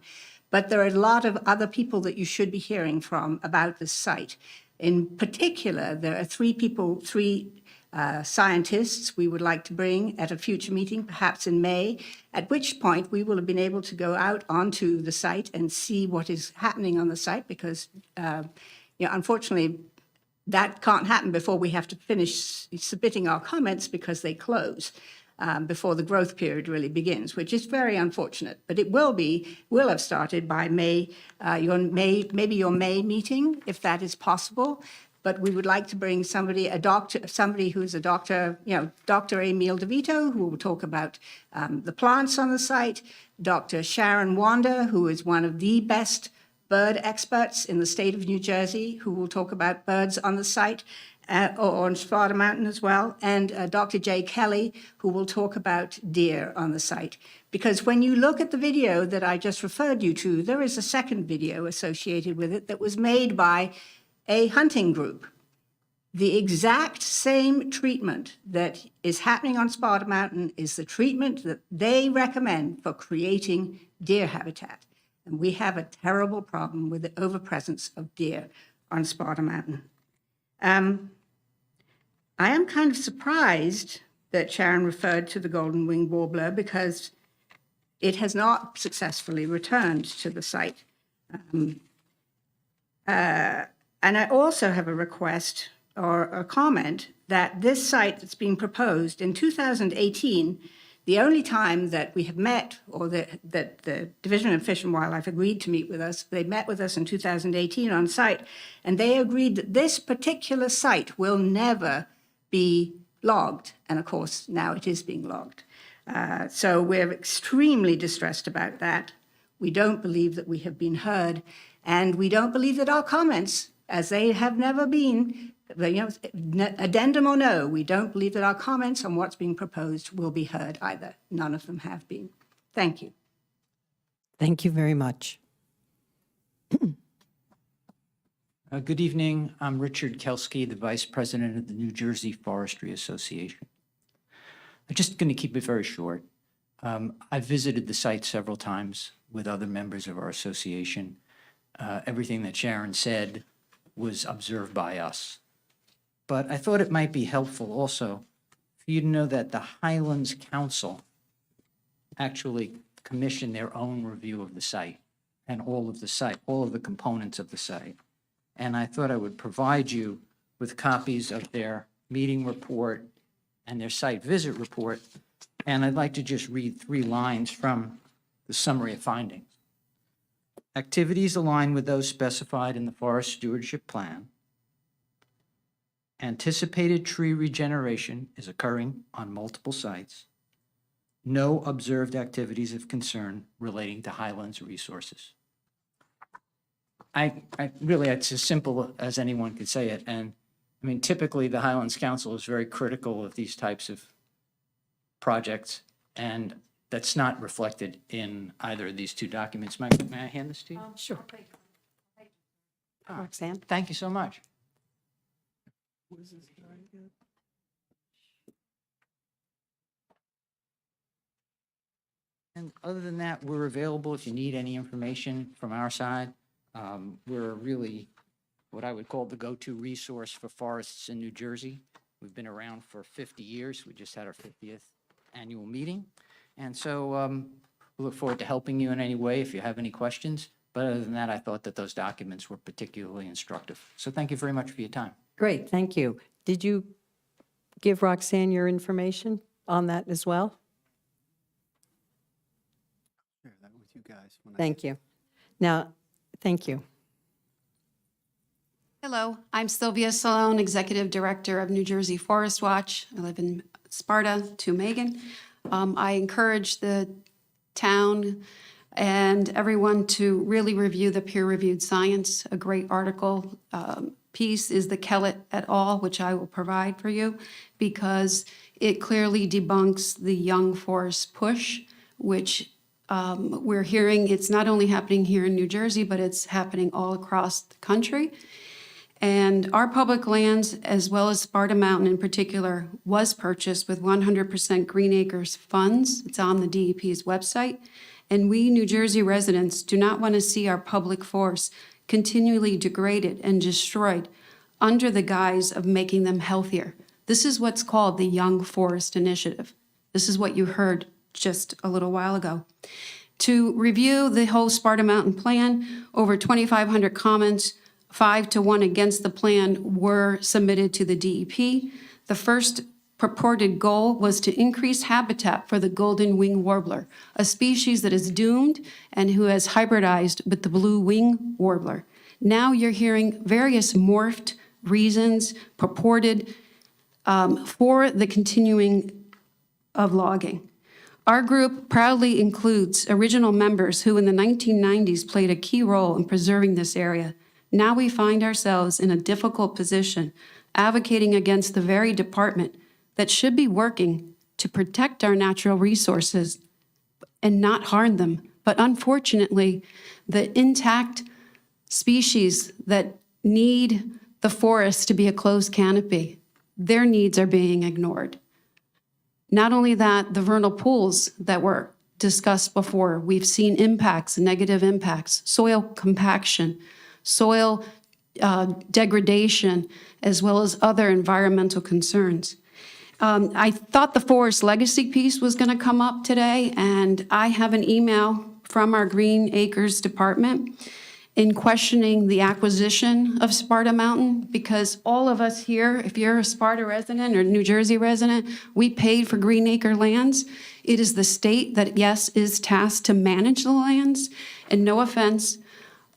Speaker 10: But there are a lot of other people that you should be hearing from about this site. In particular, there are three scientists we would like to bring at a future meeting, perhaps in May, at which point we will have been able to go out onto the site and see what is happening on the site, because, unfortunately, that can't happen before we have to finish submitting our comments, because they close before the growth period really begins, which is very unfortunate. But it will have started by May, maybe your May meeting, if that is possible. But we would like to bring somebody who's a doctor, Dr. Emil DeVito, who will talk about the plants on the site, Dr. Sharon Wanda, who is one of the best bird experts in the state of New Jersey, who will talk about birds on the site, or on Sparta Mountain as well, and Dr. Jay Kelly, who will talk about deer on the site. Because when you look at the video that I just referred you to, there is a second video associated with it that was made by a hunting group. The exact same treatment that is happening on Sparta Mountain is the treatment that they recommend for creating deer habitat. And we have a terrible problem with the overpresence of deer on Sparta Mountain. I am kind of surprised that Sharon referred to the golden-winged warbler because it has not successfully returned to the site. And I also have a request or a comment that this site that's being proposed in 2018, the only time that we have met, or that the Division of Fish and Wildlife agreed to meet with us, they met with us in 2018 on site, and they agreed that this particular site will never be logged. And of course, now it is being logged. So we're extremely distressed about that. We don't believe that we have been heard, and we don't believe that our comments, as they have never been, addendum or no, we don't believe that our comments on what's being proposed will be heard either. None of them have been. Thank you.
Speaker 1: Thank you very much.
Speaker 11: Good evening. I'm Richard Kelsky, the Vice President of the New Jersey Forestry Association. I'm just going to keep it very short. I've visited the site several times with other members of our association. Everything that Sharon said was observed by us. But I thought it might be helpful also for you to know that the Highlands Council actually commissioned their own review of the site and all of the components of the site. And I thought I would provide you with copies of their meeting report and their site visit report. And I'd like to just read 3 lines from the summary of findings. Activities align with those specified in the Forest Stewardship Plan. Anticipated tree regeneration is occurring on multiple sites. No observed activities of concern relating to highlands resources. I really, it's as simple as anyone could say it. And I mean, typically the Highlands Council is very critical of these types of projects, and that's not reflected in either of these 2 documents. May I hand this to you?
Speaker 1: Sure. Roxanne?
Speaker 11: Thank you so much. And other than that, we're available if you need any information from our side. We're really what I would call the go-to resource for forests in New Jersey. We've been around for 50 years. We just had our 50th annual meeting. And so we look forward to helping you in any way if you have any questions. But other than that, I thought that those documents were particularly instructive. So thank you very much for your time.
Speaker 1: Great, thank you. Did you give Roxanne your information on that as well?
Speaker 7: Share that with you guys.
Speaker 1: Thank you. Now, thank you.
Speaker 12: Hello, I'm Sylvia Salone, Executive Director of New Jersey Forest Watch. I live in Sparta, to Megan. I encourage the town and everyone to really review the peer-reviewed science. A great article piece is the Kellett et al., which I will provide for you, because it clearly debunks the young forest push, which we're hearing it's not only happening here in New Jersey, but it's happening all across the country. And our public lands, as well as Sparta Mountain in particular, was purchased with 100% Green Acres funds. It's on the DEP's website. And we New Jersey residents do not want to see our public forests continually degraded and destroyed under the guise of making them healthier. This is what's called the Young Forest Initiative. This is what you heard just a little while ago. To review the whole Sparta Mountain plan, over 2,500 comments, 5-1 against the plan, were submitted to the DEP. The first purported goal was to increase habitat for the golden wing warbler, a species that is doomed and who has hybridized with the blue wing warbler. Now you're hearing various morphed reasons purported for the continuing of logging. Our group proudly includes original members who in the 1990s played a key role in preserving this area. Now we find ourselves in a difficult position, advocating against the very department that should be working to protect our natural resources and not harm them. But unfortunately, the intact species that need the forest to be a closed canopy. Their needs are being ignored. Not only that, the vernal pools that were discussed before, we've seen impacts, negative impacts, soil compaction, soil degradation, as well as other environmental concerns. I thought the forest legacy piece was going to come up today, and I have an email from our Green Acres Department in questioning the acquisition of Sparta Mountain, because all of us here, if you're a Sparta resident or New Jersey resident, we paid for Green Acre lands. It is the state that, yes, is tasked to manage the lands, and no offense,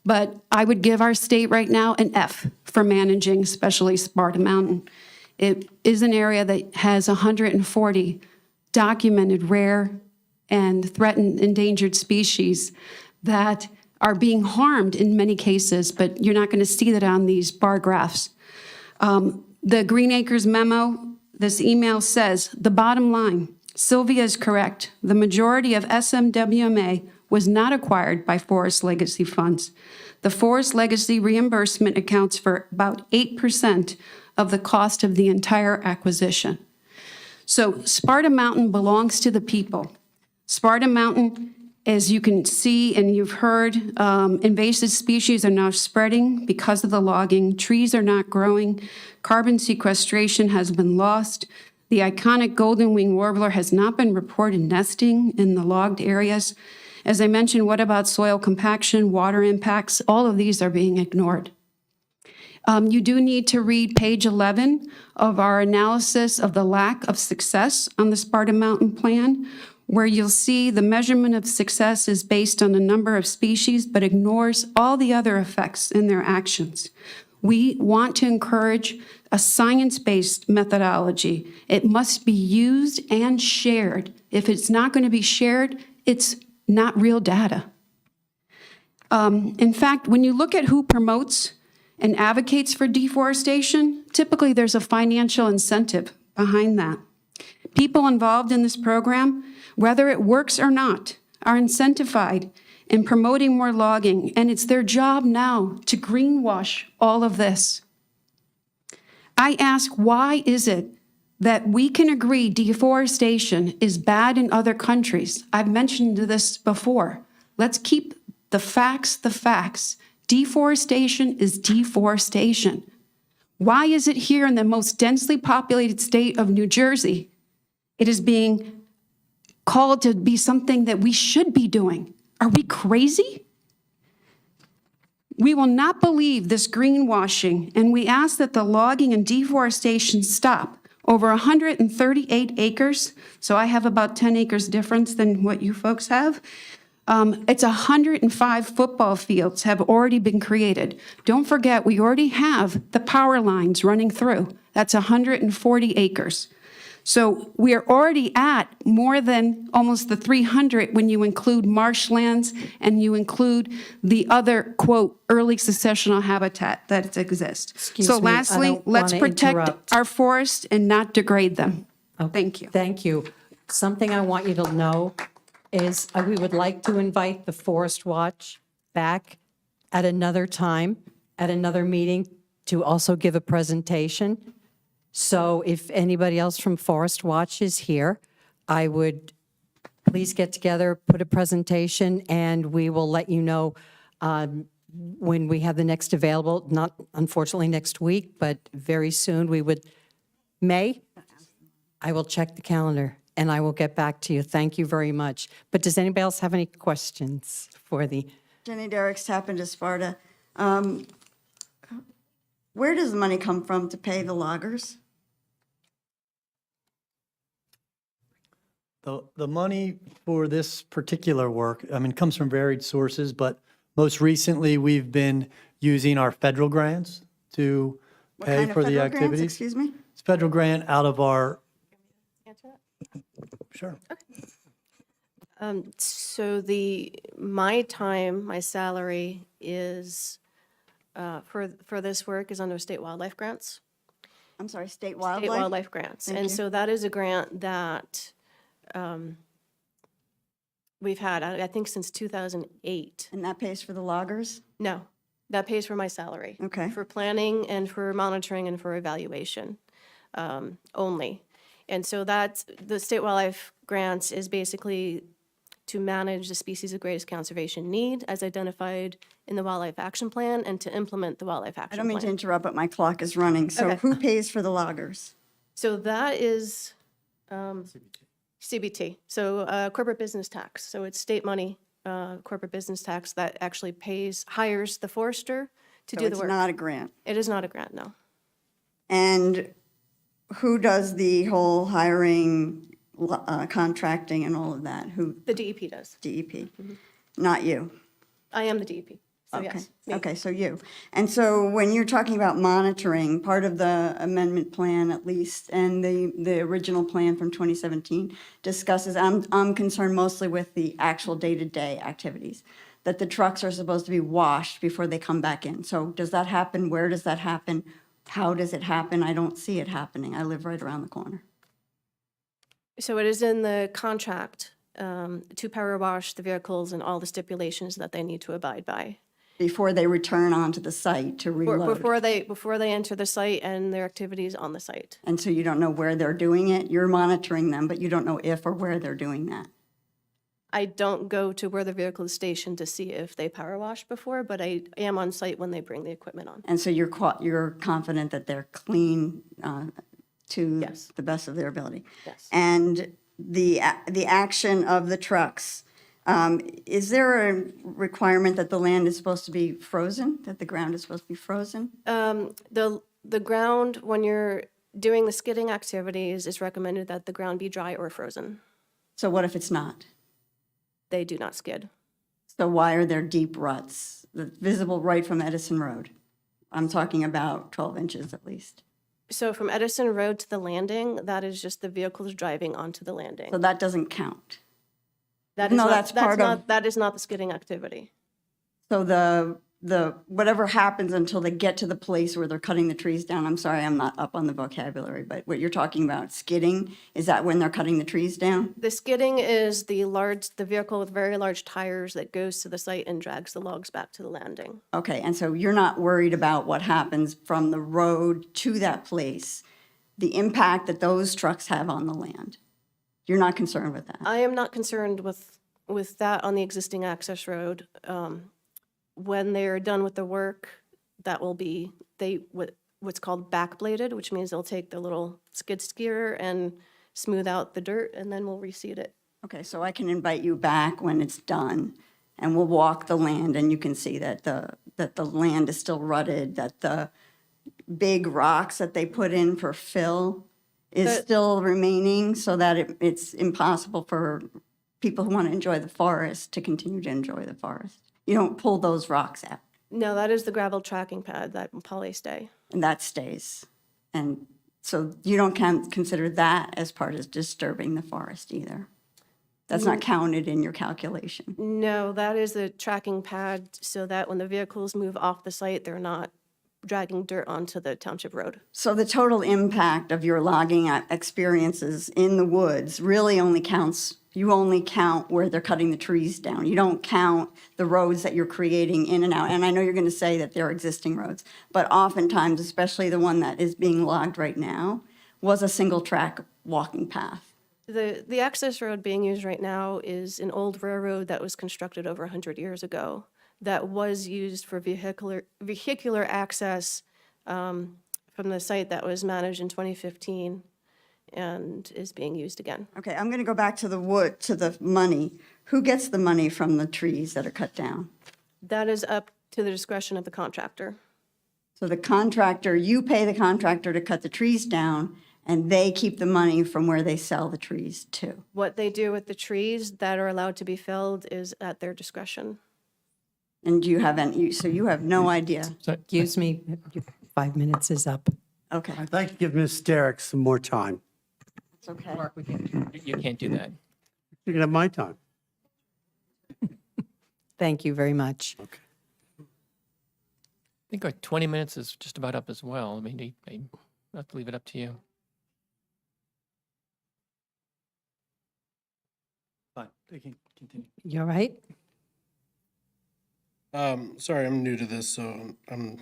Speaker 12: but I would give our state right now an F for managing, especially Sparta Mountain. It is an area that has 140 documented rare and threatened endangered species that are being harmed in many cases, but you're not going to see that on these bar graphs. The Green Acres memo, this email says, the bottom line, Sylvia is correct. The majority of SMWMA was not acquired by Forest Legacy funds. The Forest Legacy reimbursement accounts for about 8% of the cost of the entire acquisition. So Sparta Mountain belongs to the people. Sparta Mountain, as you can see and you've heard, invasive species are now spreading because of the logging. Trees are not growing. Carbon sequestration has been lost. The iconic golden wing warbler has not been reported nesting in the logged areas. As I mentioned, what about soil compaction, water impacts? All of these are being ignored. You do need to read page 11 of our analysis of the lack of success on the Sparta Mountain Plan, where you'll see the measurement of success is based on the number of species, but ignores all the other effects in their actions. We want to encourage a science-based methodology. It must be used and shared. If it's not going to be shared, it's not real data. In fact, when you look at who promotes and advocates for deforestation, typically there's a financial incentive behind that. People involved in this program, whether it works or not, are incentivized in promoting more logging, and it's their job now to greenwash all of this. I ask, why is it that we can agree deforestation is bad in other countries? I've mentioned this before. Let's keep the facts the facts. Deforestation is deforestation. Why is it here in the most densely populated state of New Jersey, it is being called to be something that we should be doing? Are we crazy? We will not believe this greenwashing, and we ask that the logging and deforestation stop. Over 138 acres, so I have about 10 acres difference than what you folks have. It's 105 football fields have already been created. Don't forget, we already have the power lines running through. That's 140 acres. So we are already at more than almost the 300 when you include marshlands and you include the other, quote, early successional habitat that exists.
Speaker 1: Excuse
Speaker 12: so
Speaker 1: me, I
Speaker 12: lastly,
Speaker 1: don't
Speaker 12: let's
Speaker 1: wanna
Speaker 12: protect
Speaker 1: interrupt.
Speaker 12: our forests and not degrade them. Thank you.
Speaker 1: Thank you. Something I want you to know is we would like to invite the Forest Watch back at another time, at another meeting, to also give a presentation. So if anybody else from Forest Watch is here, I would please get together, put a presentation, and we will let you know when we have the next available, not unfortunately next week, but very soon. We would, May? I will check the calendar and I will get back to you. Thank you very much. But does anybody else have any questions for the?
Speaker 13: Jenny Derricks, Tap into Sparta. Where does the money come from to pay the loggers?
Speaker 5: The money for this particular work, I mean, comes from varied sources, but most recently, we've been using our federal grants to
Speaker 13: What
Speaker 5: pay
Speaker 13: kind of
Speaker 5: for the
Speaker 13: federal grants,
Speaker 5: activities.
Speaker 13: excuse me?
Speaker 5: It's federal grant out of our, sure.
Speaker 6: So my salary is, for this work is under state wildlife grants.
Speaker 13: I'm sorry, state
Speaker 6: State
Speaker 13: wildlife?
Speaker 6: wildlife grants.
Speaker 13: Thank
Speaker 6: And
Speaker 13: you.
Speaker 6: so that is a grant that we've had, I think, since 2008.
Speaker 13: And that pays for the loggers?
Speaker 6: No, That pays for my salary.
Speaker 13: Okay.
Speaker 6: For planning and for monitoring and for evaluation only. And so that's, the state wildlife grants is basically to manage the species of greatest conservation need as identified in the Wildlife Action Plan and to implement the Wildlife
Speaker 13: I
Speaker 6: Action
Speaker 13: don't mean to
Speaker 6: Plan.
Speaker 13: interrupt, but my clock is running. So
Speaker 6: Okay.
Speaker 13: who pays for the loggers?
Speaker 6: So that is CBT, so corporate business tax. So it's state money, corporate business tax that actually hires the forester to
Speaker 13: So
Speaker 6: do the
Speaker 13: it's
Speaker 6: work.
Speaker 13: not a grant.
Speaker 6: It is not a grant, no.
Speaker 13: And who does the whole hiring, contracting and all of that? Who,
Speaker 6: The DEP does.
Speaker 13: DEP? Not you?
Speaker 6: I am the DEP, so
Speaker 13: Okay,
Speaker 6: yes. me.
Speaker 13: okay, so you. And so when you're talking about monitoring, part of the amendment plan at least, and the original plan from 2017 discusses, I'm concerned mostly with the actual day-to-day activities, that the trucks are supposed to be washed before they come back in. So does that happen? Where does that happen? How does it happen? I don't see it happening. I live right around the corner.
Speaker 6: So it is in the contract to power wash the vehicles and all the stipulations that they need to abide by.
Speaker 13: Before they return onto the site to reload.
Speaker 6: Before they enter the site and their activities on the site.
Speaker 13: And so you don't know where they're doing it? You're monitoring them, but you don't know if or where they're doing that?
Speaker 6: I don't go to where the vehicle is stationed to see if they power wash before, but I am on site when they bring the equipment on.
Speaker 13: And so you're confident that they're clean to
Speaker 6: Yes.
Speaker 13: the best of their ability?
Speaker 6: Yes.
Speaker 13: And the action of the trucks, is there a requirement that the land is supposed to be frozen, that the ground is supposed to be frozen?
Speaker 6: The ground, when you're doing the skidding activities, it's recommended that the ground be dry or frozen.
Speaker 13: So what if it's not?
Speaker 6: They do not skid.
Speaker 13: So why are there deep ruts visible right from Edison Road? I'm talking about 12 inches at least.
Speaker 6: So from Edison Road to the landing, that is just the vehicles driving onto the landing.
Speaker 13: So that doesn't count.
Speaker 6: That
Speaker 13: No,
Speaker 6: is
Speaker 13: that's part of-
Speaker 6: that is not the skidding activity.
Speaker 13: So the whatever happens until they get to the place where they're cutting the trees down, I'm sorry, I'm not up on the vocabulary, but what you're talking about, skidding, is that when they're cutting the trees down?
Speaker 6: The skidding is the vehicle with very large tires that goes to the site and drags the logs back to the landing.
Speaker 13: Okay, and so you're not worried about what happens from the road to that place, the impact that those trucks have on the land? You're not concerned with that?
Speaker 6: I am not concerned with that on the existing access road. When they're done with the work, that will be, what's called backbladed, which means they'll take the little skid steer and smooth out the dirt, and then we'll reseed it.
Speaker 13: Okay, so I can invite you back when it's done, and we'll walk the land, and you can see that the land is still rutted, that the big rocks that they put in for fill is still remaining, so that it's impossible for people who want to enjoy the forest to continue to enjoy the forest. You don't pull those rocks out,
Speaker 6: No, that is the gravel tracking pad that will probably stay.
Speaker 13: and that stays. And so you don't consider that as part of disturbing the forest either? That's not counted in your calculation?
Speaker 6: No, that is the tracking pad so that when the vehicles move off the site, they're not dragging dirt onto the township road.
Speaker 13: So the total impact of your logging experiences in the woods really only counts, you only count where they're cutting the trees down. You don't count the roads that you're creating in and out. And I know you're going to say that they're existing roads, but oftentimes, especially the one that is being logged right now, was a single track walking path.
Speaker 6: The access road being used right now is an old railroad that was constructed over 100 years ago that was used for vehicular access from the site that was managed in 2015 and is being used again.
Speaker 13: Okay, I'm going to go back to the money. Who gets the money from the trees that are cut down?
Speaker 6: That is up to the discretion of the contractor.
Speaker 13: So the contractor, you pay the contractor to cut the trees down, and they keep the money from where they sell the trees to.
Speaker 6: What they do with the trees that are allowed to be felled is at their discretion.
Speaker 13: And do you have any, so you have no idea?
Speaker 1: Excuse me, your 5 minutes is up.
Speaker 13: Okay,
Speaker 7: I'd like to give Ms. Derrick some more time.
Speaker 13: it's okay.
Speaker 8: Mark, we can,
Speaker 4: You can't do that.
Speaker 7: You can have my time.
Speaker 1: Thank you very much.
Speaker 7: Okay.
Speaker 4: I think our 20 minutes is just about up as well. I mean, I have to leave it up to you.
Speaker 5: Fine, they can continue.
Speaker 1: You all right?
Speaker 14: Sorry, I'm new to this, so I'm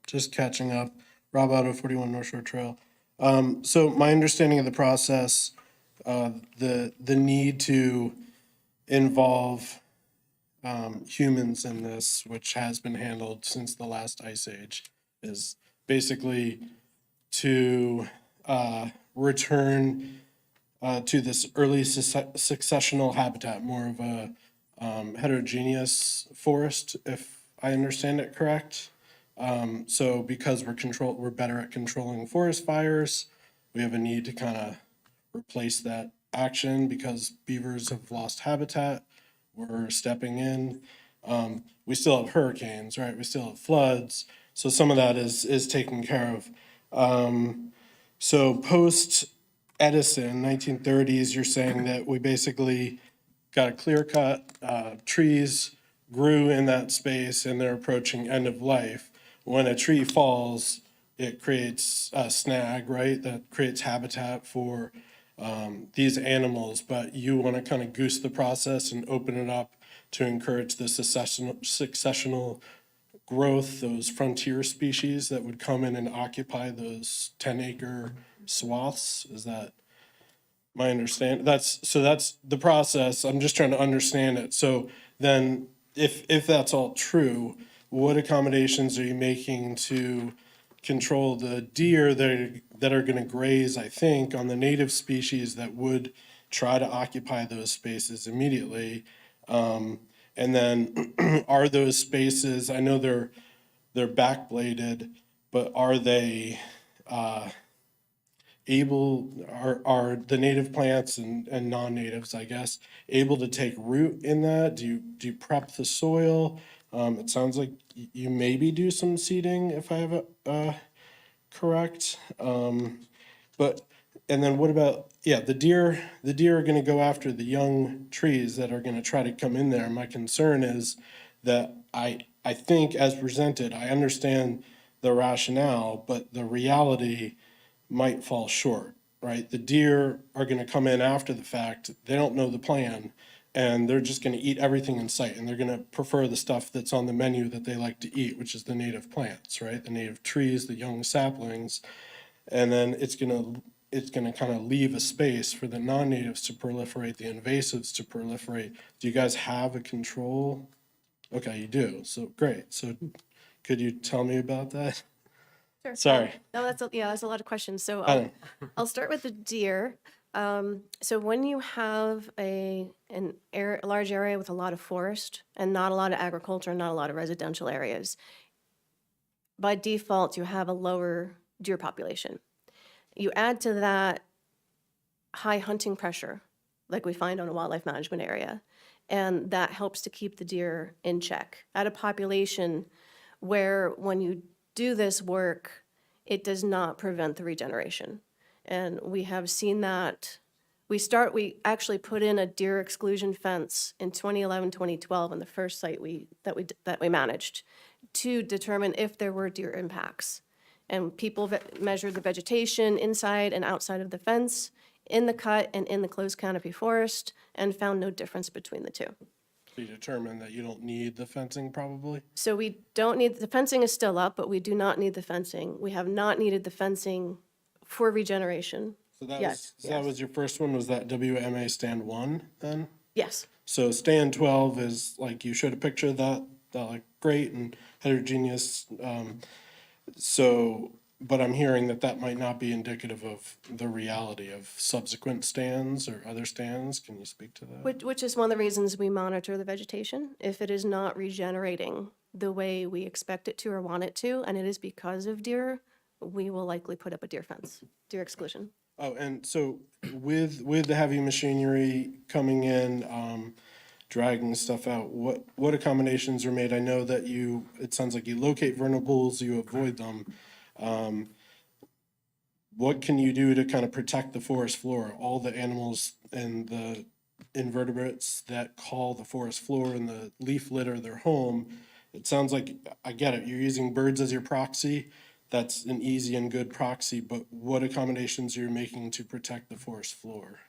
Speaker 14: just catching up. Rob Otto, 41 North Shore Trail. So my understanding of the process, the need to involve humans in this, which has been handled since the last ice age, is basically to return to this early successional habitat, more of a heterogeneous forest, if I understand it correct. So because we're better at controlling forest fires, we have a need to kind of replace that action because beavers have lost habitat. We're stepping in. We still have hurricanes, right? We still have floods. So some of that is taken care of. So post Edison, 1930s, you're saying that we basically got a clear cut, trees grew in that space and they're approaching end of life. When a tree falls, it creates a snag, right? That creates habitat for these animals, but you want to kind of goose the process and open it up to encourage the successional growth, those frontier species that would come in and occupy those 10-acre swaths. Is that my understanding? That's the process. I'm just trying to understand it. So then if that's all true, what accommodations are you making to control the deer that are going to graze, I think, on the native species that would try to occupy those spaces immediately? And then are those spaces, I know they're backbladed, but are they are the native plants and non-natives, I guess, able to take root in that? Do you prep the soil? It sounds like you maybe do some seeding, if I have it correct. But, and then what about, the deer are gonna go after the young trees that are gonna try to come in there. My concern is that I think as presented, I understand the rationale, but the reality might fall short, right? The deer are gonna come in after the fact, they don't know the plan, and they're just gonna eat everything in sight, and they're gonna prefer the stuff that's on the menu that they like to eat, which is the native plants, right? The native trees, the young saplings, and then it's gonna kind of leave a space for the non-natives to proliferate, the invasives to proliferate. Do you guys have a control? Okay, you do, so great. So could you tell me about that?
Speaker 6: Sure.
Speaker 14: Sorry.
Speaker 6: No, that's a lot of questions. So
Speaker 14: I
Speaker 6: I'll start with the deer. So when you have a large area with a lot of forest and not a lot of agriculture and not a lot of residential areas, by default, you have a lower deer population. You add to that high hunting pressure, like we find on a wildlife management area, and that helps to keep the deer in check at a population where when you do this work, it does not prevent the regeneration. And we have seen that. We actually put in a deer exclusion fence in 2011, 2012 on the first site that we managed to determine if there were deer impacts. And people measured the vegetation inside and outside of the fence, in the cut and in the closed canopy forest, and found no difference between the two.
Speaker 14: So you determine that you don't need the fencing probably?
Speaker 6: So we don't need, the fencing is still up, but we do not need the fencing. We have not needed the fencing for regeneration.
Speaker 14: So that
Speaker 6: Yes,
Speaker 14: was, that was your first one, was that WMA stand 1 then?
Speaker 6: Yes.
Speaker 14: So stand 12 is like, you showed a picture of that like great and heterogeneous. So, but I'm hearing that might not be indicative of the reality of subsequent stands or other stands. Can you speak to that?
Speaker 6: Which is one of the reasons we monitor the vegetation. If it is not regenerating the way we expect it to or want it to, and it is because of deer, we will likely put up a deer fence, deer exclusion.
Speaker 14: Oh, and so with the heavy machinery coming in, dragging stuff out, what accommodations are made? I know that it sounds like you locate vernal pools, you avoid them. What can you do to kind of protect the forest floor? All the animals and the invertebrates that call the forest floor and the leaf litter their home. It sounds like, I get it, you're using birds as your proxy. That's an easy and good proxy, but what accommodations are you making to protect the forest floor?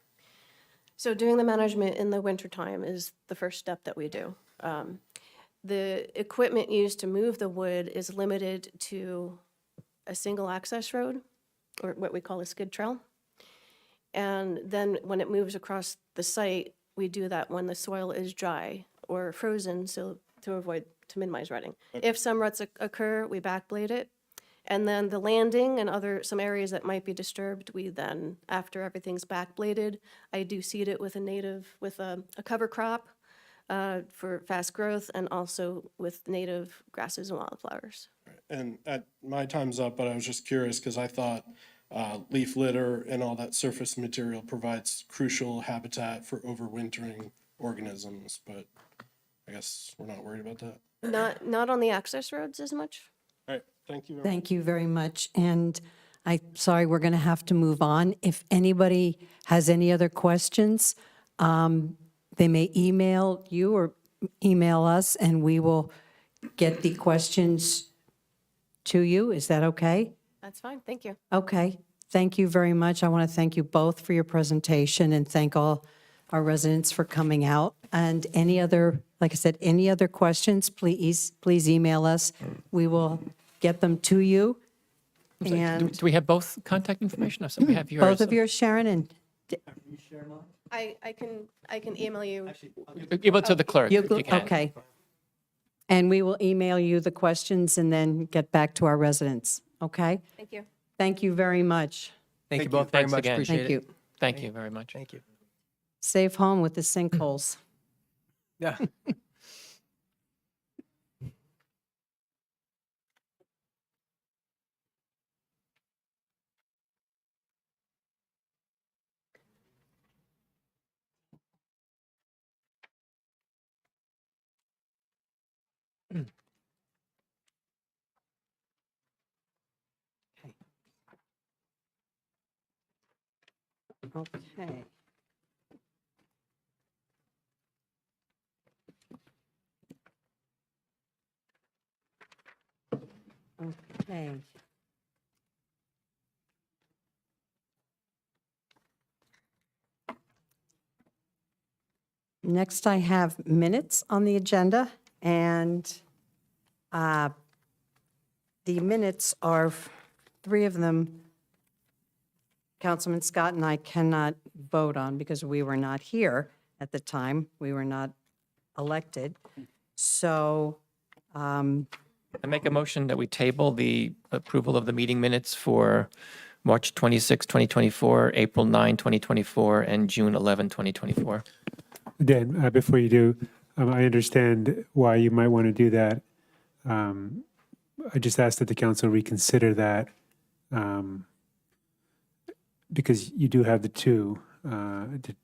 Speaker 6: So doing the management in the wintertime is the first step that we do. The equipment used to move the wood is limited to a single access road, or what we call a skid trail. And then when it moves across the site, we do that when the soil is dry or frozen, so to minimize rutting. If some ruts occur, we backblade it. And then the landing and some areas that might be disturbed, we then, after everything's backbladed, I do seed it with a cover crop for fast growth, and also with native grasses and wildflowers.
Speaker 14: And my time's up, but I was just curious because I thought leaf litter and all that surface material provides crucial habitat for overwintering organisms, but I guess we're not worried about that.
Speaker 6: Not on the access roads as much.
Speaker 14: All right, thank you very much.
Speaker 1: Thank you very much. And sorry, we're going to have to move on. If anybody has any other questions, they may email you or email us, and we will get the questions to you. Is that okay?
Speaker 6: That's fine, thank you.
Speaker 1: Okay, thank you very much. I want to thank you both for your presentation and thank all our residents for coming out. And any other, like I said, any other questions, please email us. We will get them to you. And
Speaker 4: Do we have both contact information? Or we have yours?
Speaker 1: both of yours, Sharon, and
Speaker 6: I can email you.
Speaker 4: Email to the clerk, if you can.
Speaker 1: okay. And we will email you the questions and then get back to our residents, okay?
Speaker 6: Thank you.
Speaker 1: Thank you very much.
Speaker 8: Thank you both very
Speaker 4: Thanks
Speaker 8: much.
Speaker 4: again.
Speaker 8: Appreciate
Speaker 1: Thank
Speaker 8: it.
Speaker 1: you.
Speaker 4: Thank you very much.
Speaker 8: Thank you.
Speaker 1: Safe home with the sinkholes.
Speaker 8: Yeah.
Speaker 1: Okay. Okay. Next, I have minutes on the agenda, and the minutes are, three of them, Councilman Scott and I cannot vote on because we were not here at the time. We were not elected. So,
Speaker 4: I make a motion that we table the approval of the meeting minutes for March 26, 2024, April 9, 2024, and June 11, 2024.
Speaker 9: Dan, before you do, I understand why you might want to do that. I just asked that the council reconsider that because you do have the two,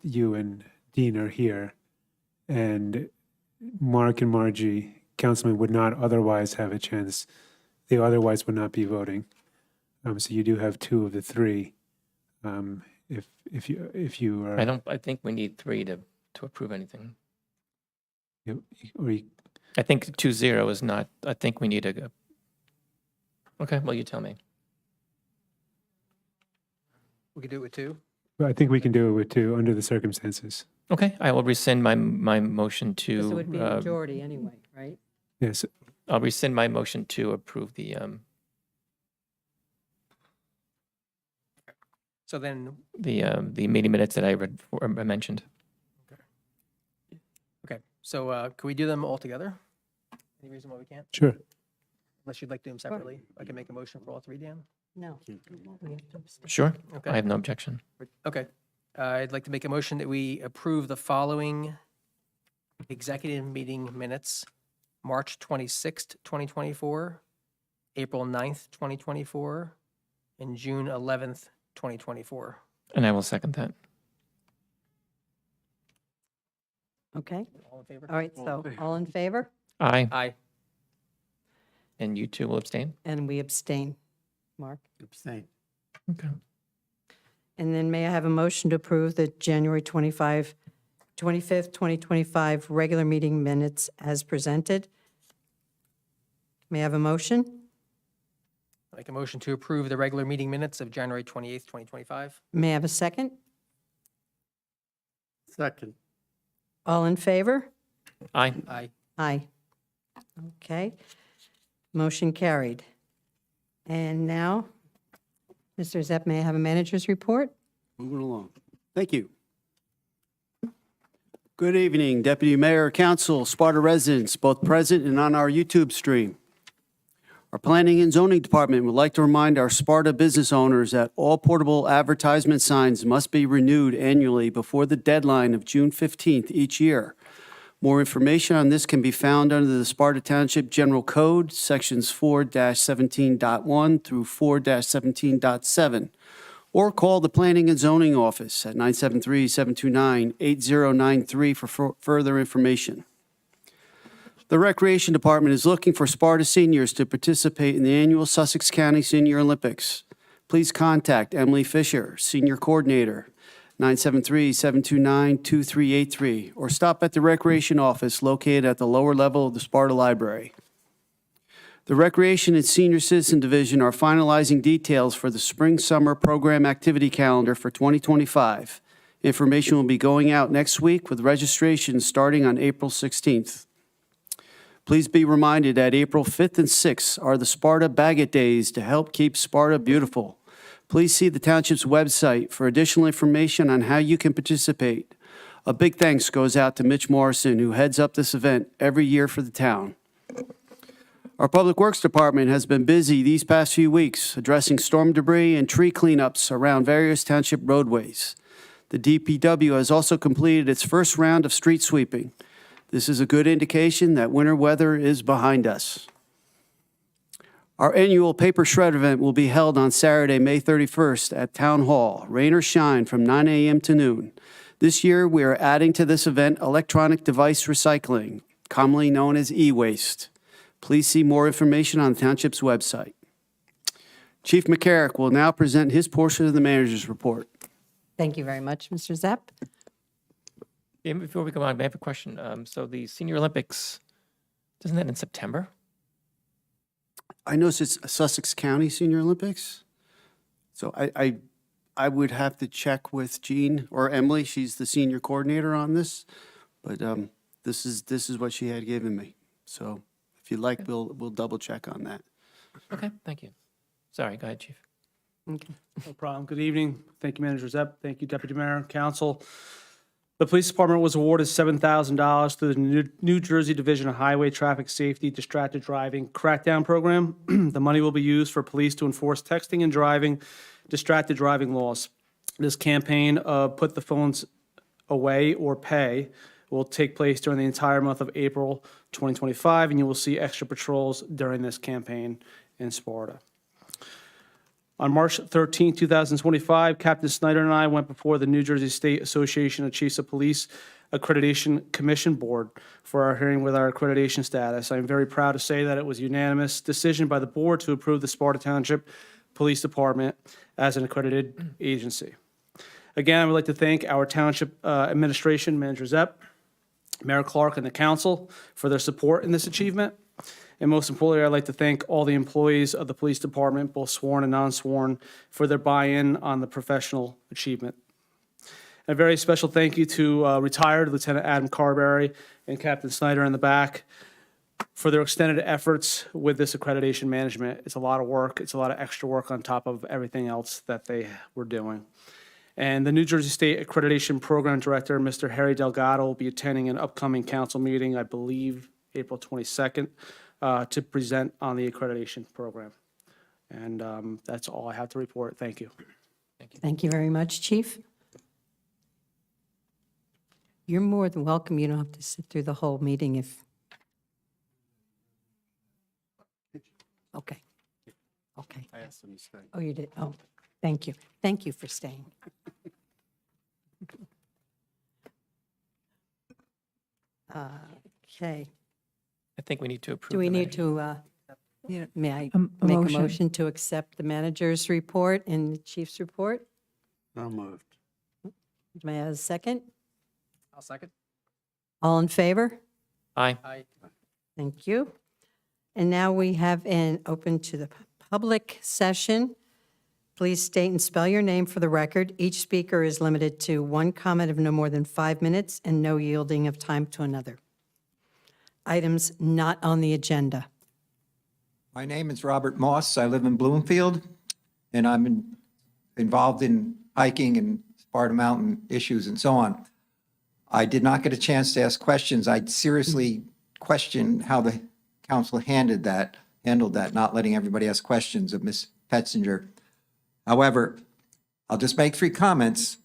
Speaker 9: you and Dean are here, and Mark and Margie, councilmen, would not otherwise have a chance. They otherwise would not be voting. So you do have two of the three. If you are,
Speaker 4: I think we need three to approve anything.
Speaker 9: or you,
Speaker 4: I think 2-0 is not, I think we need a, okay, well, you tell me.
Speaker 8: We could do it with two.
Speaker 9: I think we can do it with two under the circumstances.
Speaker 4: Okay, I will rescind my motion
Speaker 1: because it would be a
Speaker 4: to,
Speaker 1: majority anyway, right?
Speaker 9: Yes.
Speaker 4: I'll rescind my motion to approve the
Speaker 8: So then,
Speaker 4: meeting minutes that I mentioned.
Speaker 8: okay, so can we do them all together? Any reason why we can't?
Speaker 9: Sure.
Speaker 8: Unless you'd like to do them separately. I can make a motion for all three, Dan?
Speaker 1: No.
Speaker 4: Sure,
Speaker 8: Okay.
Speaker 4: I have no objection.
Speaker 8: Okay. I'd like to make a motion that we approve the following executive meeting minutes: March 26th, 2024, April 9th, 2024, and June 11th, 2024.
Speaker 4: And I will second that.
Speaker 1: Okay,
Speaker 8: All in favor?
Speaker 1: all right, so all in favor?
Speaker 4: Aye,
Speaker 8: Aye.
Speaker 4: and you two will abstain?
Speaker 1: And we abstain. Mark?
Speaker 7: Abstain.
Speaker 4: Okay.
Speaker 1: And then may I have a motion to approve the January 25th, 2025 regular meeting minutes as presented? May I have a motion?
Speaker 8: I'd like a motion to approve the regular meeting minutes of January 28th, 2025.
Speaker 1: May I have a second?
Speaker 7: Second.
Speaker 1: All in favor?
Speaker 4: Aye.
Speaker 8: Aye.
Speaker 1: Aye. Okay. Motion carried. And now, Mr. Zepp, may I have a manager's report?
Speaker 7: Moving along. Thank you. Good evening, Deputy Mayor, Council, Sparta residents, both present and on our YouTube stream. Our Planning and Zoning Department would like to remind our Sparta business owners that all portable advertisement signs must be renewed annually before the deadline of June 15th each year. More information on this can be found under the Sparta Township General Code, Sections 4-17.1 through 4-17.7, or call the Planning and Zoning Office at 973-729-8093 for further information. The Recreation Department is looking for Sparta seniors to participate in the annual Sussex County Senior Olympics. Please contact Emily Fisher, Senior Coordinator, 973-729-2383, or stop at the Recreation Office located at the lower level of the Sparta Library. The Recreation and Senior Citizen Division are finalizing details for the Spring-Summer Program Activity Calendar for 2025. Information will be going out next week with registration starting on April 16th. Please be reminded that April 5th and 6th are the Sparta Bagot Days to help keep Sparta beautiful. Please see the Township's website for additional information on how you can participate. A big thanks goes out to Mitch Morrison, who heads up this event every year for the town. Our Public Works Department has been busy these past few weeks addressing storm debris and tree cleanups around various township roadways. The DPW has also completed its first round of street sweeping. This is a good indication that winter weather is behind us. Our annual paper shred event will be held on Saturday, May 31st at Town Hall, rain or shine, from 9 a.m. to noon. This year, we are adding to this event electronic device recycling, commonly known as e-waste. Please see more information on the Township's website. Chief McCarrick will now present his portion of the manager's report.
Speaker 1: Thank you very much, Mr. Zepp.
Speaker 4: Yeah, before we go on, I have a question. So the Senior Olympics, isn't that in September?
Speaker 7: I noticed it's Sussex County Senior Olympics. So I would have to check with Jean or Emily. She's the senior coordinator on this. But this is what she had given me. So if you'd like, we'll double check on that.
Speaker 4: Okay, thank you. Sorry, go ahead, Chief.
Speaker 1: Okay.
Speaker 3: No problem. Good evening. Thank you, Manager Zepp. Thank you, Deputy Mayor, Council. The Police Department was awarded $7,000 through the New Jersey Division of Highway Traffic Safety Distracted Driving Crackdown Program. The money will be used for police to enforce texting and driving, distracted driving laws. This campaign of Put the Phones Away or Pay will take place during the entire month of April 2025, and you will see extra patrols during this campaign in Sparta. On March 13, 2025, Captain Snyder and I went before the New Jersey State Association of Chiefs of Police Accreditation Commission Board for our hearing with our accreditation status. I'm very proud to say that it was a unanimous decision by the board to approve the Sparta Township Police Department as an accredited agency. Again, I would like to thank our Township Administration, Manager Zepp, Mayor Clark, and the Council for their support in this achievement. And most importantly, I'd like to thank all the employees of the police department, both sworn and non-sworn, for their buy-in on the professional achievement. A very special thank you to retired Lieutenant Adam Carberry and Captain Snyder in the back for their extended efforts with this accreditation management. It's a lot of work. It's a lot of extra work on top of everything else that they were doing. And the New Jersey State Accreditation Program Director, Mr. Harry Delgado, will be attending an upcoming council meeting, I believe, April 22nd. To present on the accreditation program. And that's all I have to report. Thank you.
Speaker 1: Thank you very much, Chief. You're more than welcome. You don't have to sit through the whole meeting if... Okay. Okay.
Speaker 7: I asked them to stay.
Speaker 1: Oh, you did? Oh, thank you. Thank you for staying. Okay.
Speaker 4: I think we need to approve.
Speaker 1: Do we
Speaker 4: the
Speaker 1: need
Speaker 4: manager.
Speaker 1: to, may I
Speaker 2: A
Speaker 1: make a
Speaker 2: motion.
Speaker 1: motion to accept the manager's report and the chief's report?
Speaker 7: So moved.
Speaker 1: May I have a second?
Speaker 8: I'll second.
Speaker 1: All in favor?
Speaker 4: Aye.
Speaker 8: Aye.
Speaker 1: Thank you. And now we have an open to the public session. Please state and spell your name for the record. Each speaker is limited to one comment of no more than 5 minutes and no yielding of time to another. items not on the agenda.
Speaker 15: My name is Robert Moss. I live in Bloomfield, and I'm involved in hiking and Sparta Mountain issues and so on. I did not get a chance to ask questions. I seriously question how the council handled that, not letting everybody ask questions of Ms. Petzinger. However, I'll just make 3 comments.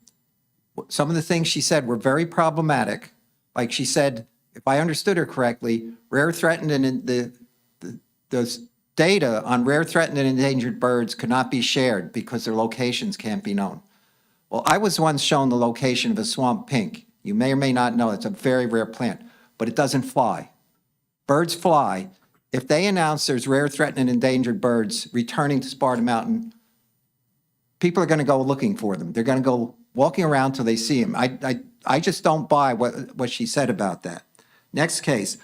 Speaker 15: Some of the things she said were very problematic. Like she said, if I understood her correctly, rare, threatened, and the data on rare, threatened, and endangered birds could not be shared because their locations can't be known. Well, I was once shown the location of a swamp pink. You may or may not know it's a very rare plant, but it doesn't fly. Birds fly. If they announce there's rare, threatened, and endangered birds returning to Sparta Mountain, people are going to go looking for them. They're going to go walking around till they see them. I just don't buy what she said about that. Next case.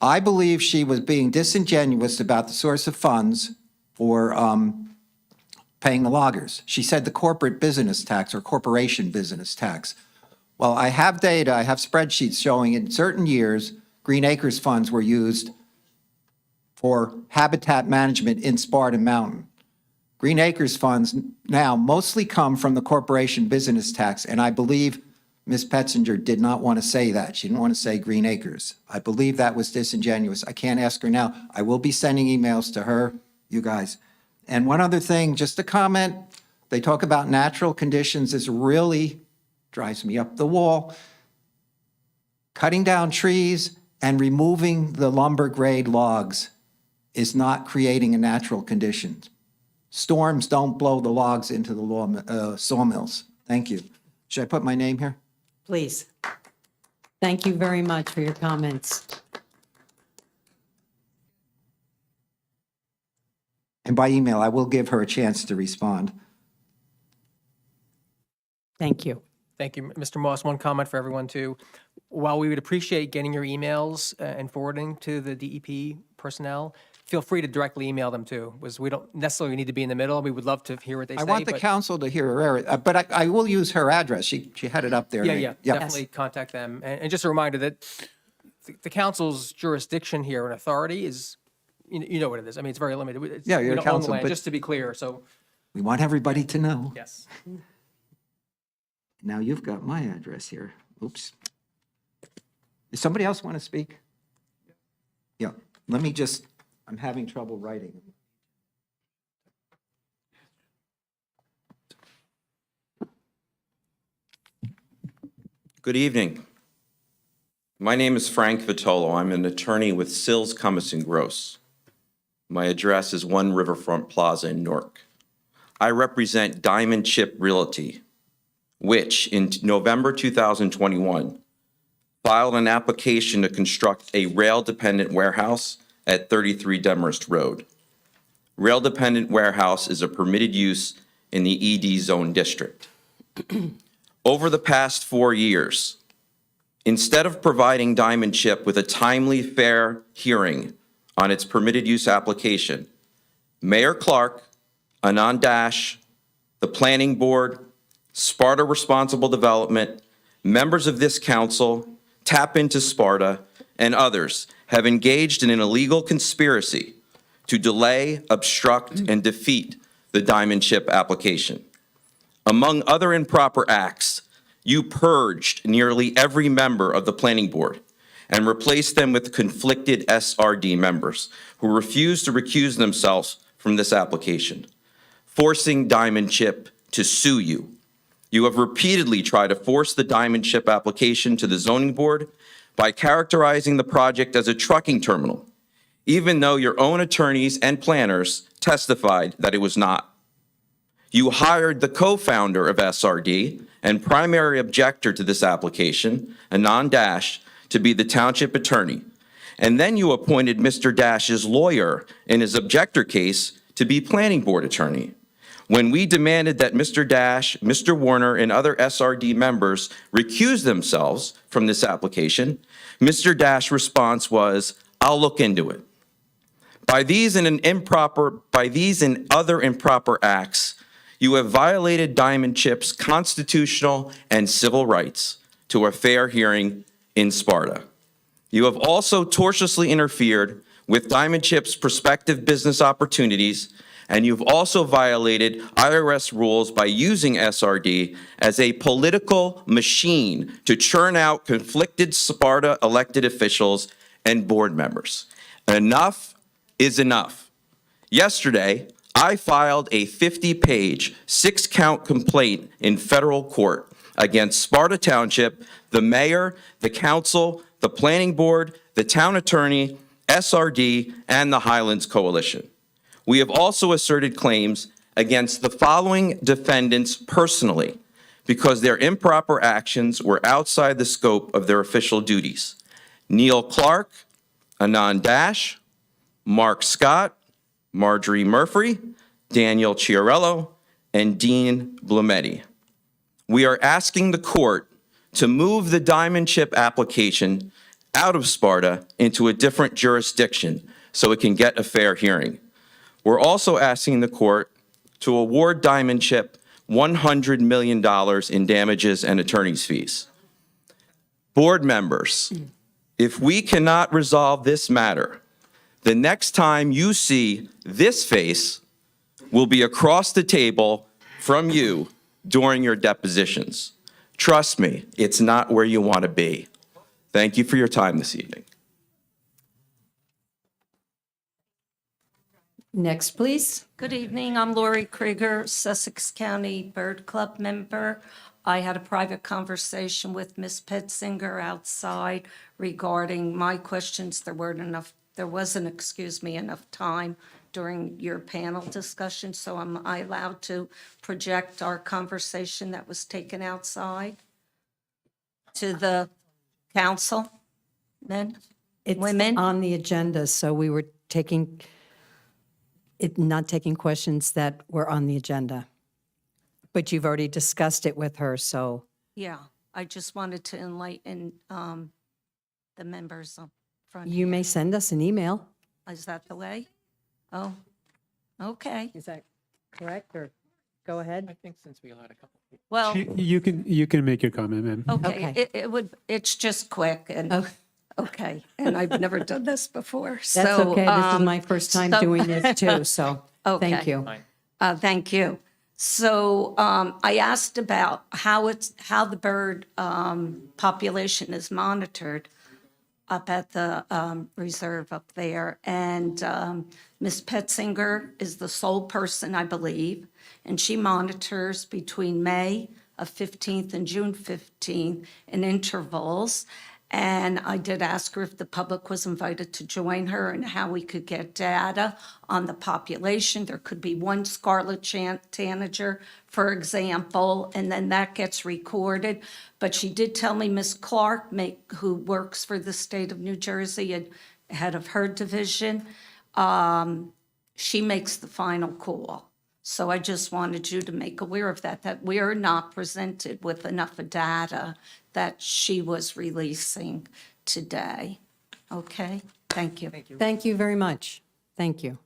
Speaker 15: I believe she was being disingenuous about the source of funds for paying the loggers. She said the corporate business tax or corporation business tax. Well, I have data, I have spreadsheets showing in certain years, Green Acres funds were used for habitat management in Sparta Mountain. Green Acres funds now mostly come from the corporation business tax, and I believe Ms. Petzinger did not want to say that. She didn't want to say Green Acres. I believe that was disingenuous. I can't ask her now. I will be sending emails to her, you guys. And one other thing, just a comment. They talk about natural conditions. This really drives me up the wall. Cutting down trees and removing the lumber grade logs is not creating a natural condition. Storms don't blow the logs into the sawmills. Thank you. Should I put my name here?
Speaker 1: Please. Thank you very much for your comments.
Speaker 15: And by email, I will give her a chance to respond.
Speaker 1: Thank you.
Speaker 8: Thank you, Mr. Moss. One comment for everyone, too. While we would appreciate getting your emails and forwarding to the DEP personnel, feel free to directly email them, too, because we don't necessarily need to be in the middle. We would love to hear what they say.
Speaker 15: I want the council to hear her, but I will use her address. She had it up there.
Speaker 8: Yeah, definitely contact them. And just a reminder that the council's jurisdiction here and authority is, you know what it is. I mean, it's very limited.
Speaker 15: Yeah, you're
Speaker 8: we don't own the
Speaker 15: council,
Speaker 8: land,
Speaker 15: but-
Speaker 8: just to be clear, so,
Speaker 15: We want everybody to know.
Speaker 8: yes.
Speaker 15: Now you've got my address here. Oops. Does somebody else want to speak? Yeah, let me just, I'm having trouble writing.
Speaker 16: Good evening. My name is Frank Vitolo. I'm an attorney with Sills, Cummis & Gross. My address is 1 Riverfront Plaza in Newark. I represent Diamond Chip Realty, which in November 2021 filed an application to construct a rail-dependent warehouse at 33 Demhurst Road. Rail-dependent warehouse is a permitted use in the ED zone district. Over the past 4 years, instead of providing Diamond Chip with a timely, fair hearing on its permitted use application, Mayor Clark, Anand Dash, the Planning Board, Sparta Responsible Development, members of this council, Tap Into Sparta, and others have engaged in an illegal conspiracy to delay, obstruct, and defeat the Diamond Chip application. Among other improper acts, you purged nearly every member of the Planning Board and replaced them with conflicted SRD members who refused to recuse themselves from this application, forcing Diamond Chip to sue you. You have repeatedly tried to force the Diamond Chip application to the zoning board by characterizing the project as a trucking terminal, even though your own attorneys and planners testified that it was not. You hired the co-founder of SRD and primary objector to this application, Anand Dash, to be the township attorney. And then you appointed Mr. Dash's lawyer in his objector case to be planning board attorney. When we demanded that Mr. Dash, Mr. Warner, and other SRD members recuse themselves from this application, Mr. Dash's response was, "I'll look into it." By these and other improper acts, you have violated Diamond Chip's constitutional and civil rights to a fair hearing in Sparta. You have also tortiously interfered with Diamond Chip's prospective business opportunities, and you've also violated IRS rules by using SRD as a political machine to churn out conflicted Sparta elected officials and board members. Enough is enough. Yesterday, I filed a 50-page, 6-count complaint in federal court against Sparta Township, the mayor, the council, the planning board, the town attorney, SRD, and the Highlands Coalition. We have also asserted claims against the following defendants personally because their improper actions were outside the scope of their official duties. Neil Clark, Anand Dash, Mark Scott, Marjorie Murphy, Daniel Chiarello, and Dean Blumetti. We are asking the court to move the Diamond Chip application out of Sparta into a different jurisdiction so it can get a fair hearing. We're also asking the court to award Diamond Chip $100 million in damages and attorney's fees. Board members, if we cannot resolve this matter, the next time you see this face will be across the table from you during your depositions. Trust me, it's not where you want to be. Thank you for your time this evening.
Speaker 1: Next, please.
Speaker 17: Good evening. I'm Lori Krieger, Sussex County Bird Club member. I had a private conversation with Ms. Petzinger outside regarding my questions. There wasn't enough time during your panel discussion, so am I allowed to project our conversation that was taken outside to the council, men, women?
Speaker 1: It's on the agenda, so we were not taking questions that were on the agenda. But you've already discussed it with her, so.
Speaker 17: Yeah, I just wanted to enlighten the members up front.
Speaker 1: You may send us an email.
Speaker 17: Is that the way? Oh, okay.
Speaker 1: Is that correct, or go ahead?
Speaker 4: I think since we allowed a couple people.
Speaker 17: Well,
Speaker 9: You can make your comment, ma'am.
Speaker 17: okay, it's just quick and, okay, and I've never done this before, so.
Speaker 1: That's okay. This is my first time doing this too, so thank
Speaker 17: Okay.
Speaker 1: you.
Speaker 17: Thank you. So I asked about how the bird population is monitored up at the reserve up there. And Ms. Petzinger is the sole person, I believe, and she monitors between May of 15th and June 15th in intervals. And I did ask her if the public was invited to join her and how we could get data on the population. There could be one scarlet tanager, for example, and then that gets recorded. But she did tell me Ms. Clark, who works for the state of New Jersey and head of her division, she makes the final call. So I just wanted you to make aware of that we are not presented with enough data that she was releasing today. Okay, thank you.
Speaker 1: Thank you very much. Thank you.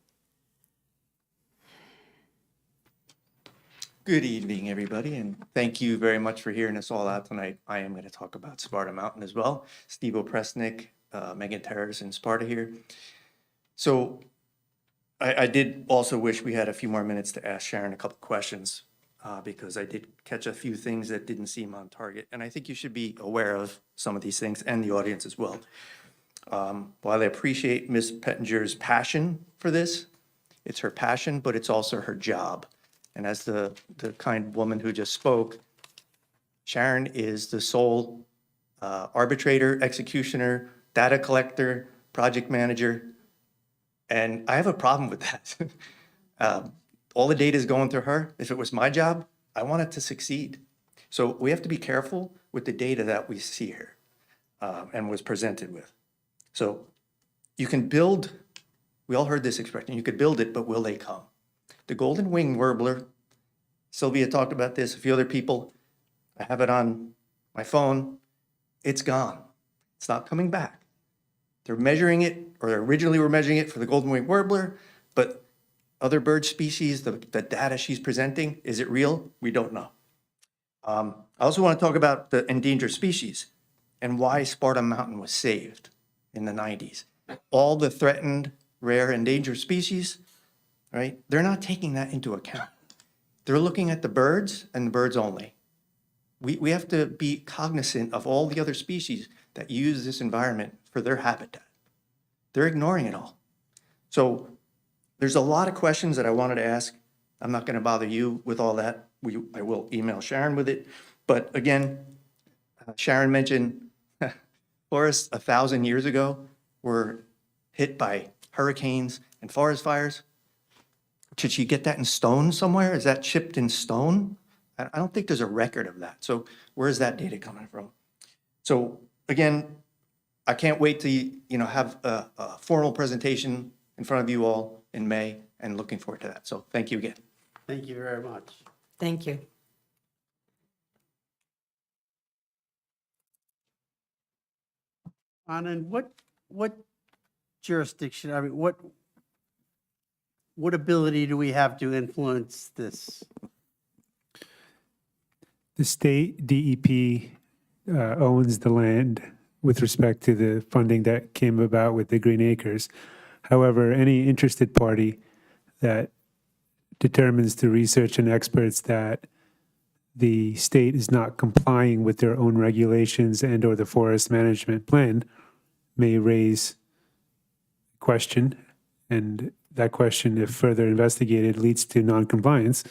Speaker 18: Good evening, everybody, and thank you very much for hearing us all out tonight. I am going to talk about Sparta Mountain as well. Steve Opresnik, Megan Terrace, and Sparta here. So I did also wish we had a few more minutes to ask Sharon a couple questions because I did catch a few things that didn't seem on target. And I think you should be aware of some of these things and the audience as well. While I appreciate Ms. Pettinger's passion for this, it's her passion, but it's also her job. And as the kind woman who just spoke, Sharon is the sole arbitrator, executioner, data collector, project manager. And I have a problem with that. All the data is going through her. If it was my job, I want it to succeed. So we have to be careful with the data that we see here and was presented with. So you can build, we all heard this expression, you could build it, but will they come? The golden wing warbler, Sylvia talked about this, a few other people, I have it on my phone, it's gone. It's not coming back. They're measuring it, or originally were measuring it for the golden wing warbler, but other bird species, the data she's presenting, is it real? We don't know. I also want to talk about the endangered species and why Sparta Mountain was saved. in the 90s. All the threatened, rare, endangered species, right? They're not taking that into account. They're looking at the birds and the birds only. We have to be cognizant of all the other species that use this environment for their habitat. They're ignoring it all. So there's a lot of questions that I wanted to ask. I'm not going to bother you with all that. I will email Sharon with it. But again, Sharon mentioned forests 1,000 years ago were hit by hurricanes and forest fires. Should she get that in stone somewhere? Is that chipped in stone? I don't think there's a record of that. So where's that data coming from? So again, I can't wait to have a formal presentation in front of you all in May, and looking forward to that. So thank you again.
Speaker 19: Thank you very much.
Speaker 1: Thank you.
Speaker 19: Anand, what jurisdiction, I mean, what ability do we have to influence this?
Speaker 9: The state DEP owns the land with respect to the funding that came about with the Green Acres. However, any interested party that determines through research and experts that the state is not complying with their own regulations and or the forest management plan may raise a question, and that question, if further investigated, leads to noncompliance.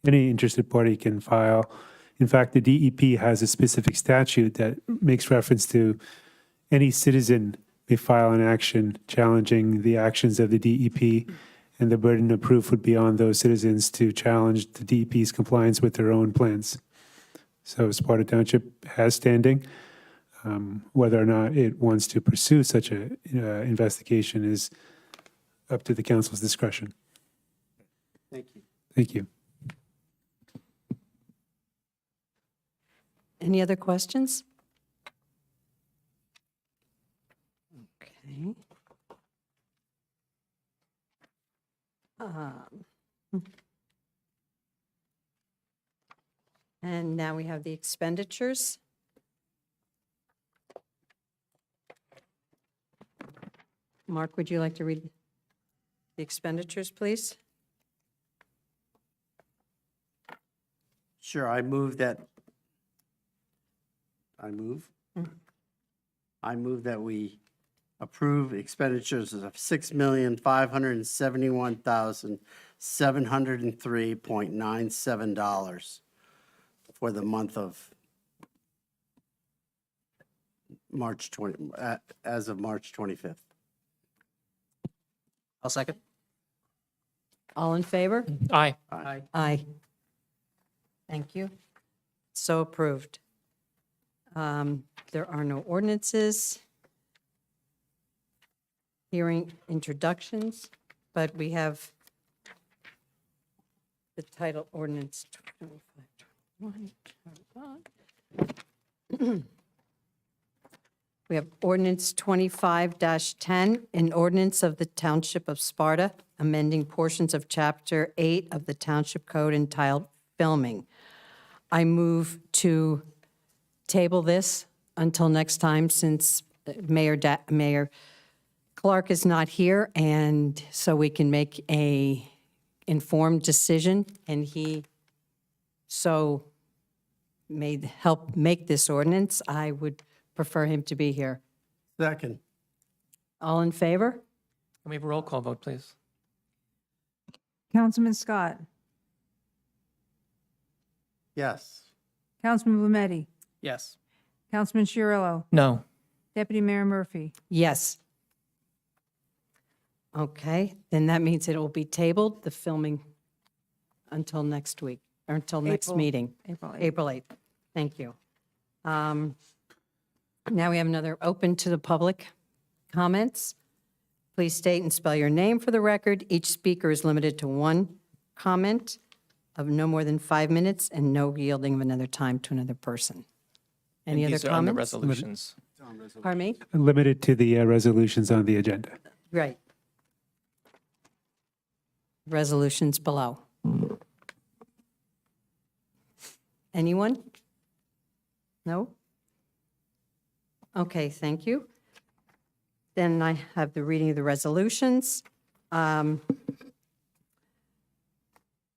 Speaker 9: Any interested party can file. In fact, the DEP has a specific statute that makes reference to any citizen may file an action challenging the actions of the DEP, and the burden of proof would be on those citizens to challenge the DEP's compliance with their own plans. So Sparta Township has standing. Whether or not it wants to pursue such an investigation is up to the council's discretion.
Speaker 19: Thank you.
Speaker 9: Thank you.
Speaker 1: Any other questions? Okay. And now we have the expenditures. Mark, would you like to read the expenditures, please?
Speaker 19: Sure, I move that we approve expenditures of $6,571,703.97 for the month of March 20, as of March 25th.
Speaker 8: I'll second.
Speaker 1: All in favor?
Speaker 4: Aye.
Speaker 8: Aye.
Speaker 1: Aye. Thank you. So approved. There are no ordinances, hearing introductions, but we have the title ordinance 2521. We have ordinance 25-10, an ordinance of the Township of Sparta, amending portions of Chapter 8 of the Township Code entitled Filming. I move to table this until next time, since Mayor Clark is not here, and so we can make a informed decision, and he so may help make this ordinance. I would prefer him to be here.
Speaker 19: Second.
Speaker 1: All in favor?
Speaker 4: Can we have a roll call vote, please?
Speaker 2: Councilman Scott,
Speaker 19: Yes.
Speaker 2: Councilman Blumetti,
Speaker 8: Yes.
Speaker 2: Councilman Chiarillo,
Speaker 4: No.
Speaker 2: Deputy Mayor Murphy.
Speaker 1: Yes. Okay, then that means it will be tabled, the filming, until next week, or until next
Speaker 2: April-
Speaker 1: meeting.
Speaker 2: April 8th.
Speaker 1: April 8th. Thank you. Now we have another open to the public comments. Please state and spell your name for the record. Each speaker is limited to one comment of no more than 5 minutes and no yielding of another time to another person. Any
Speaker 4: And
Speaker 1: other
Speaker 4: these are on the
Speaker 1: comments?
Speaker 4: resolutions.
Speaker 1: Pardon me?
Speaker 9: Limited to the resolutions on the agenda.
Speaker 1: Right. Resolutions below. Anyone? No? Okay, thank you. Then I have the reading of the resolutions.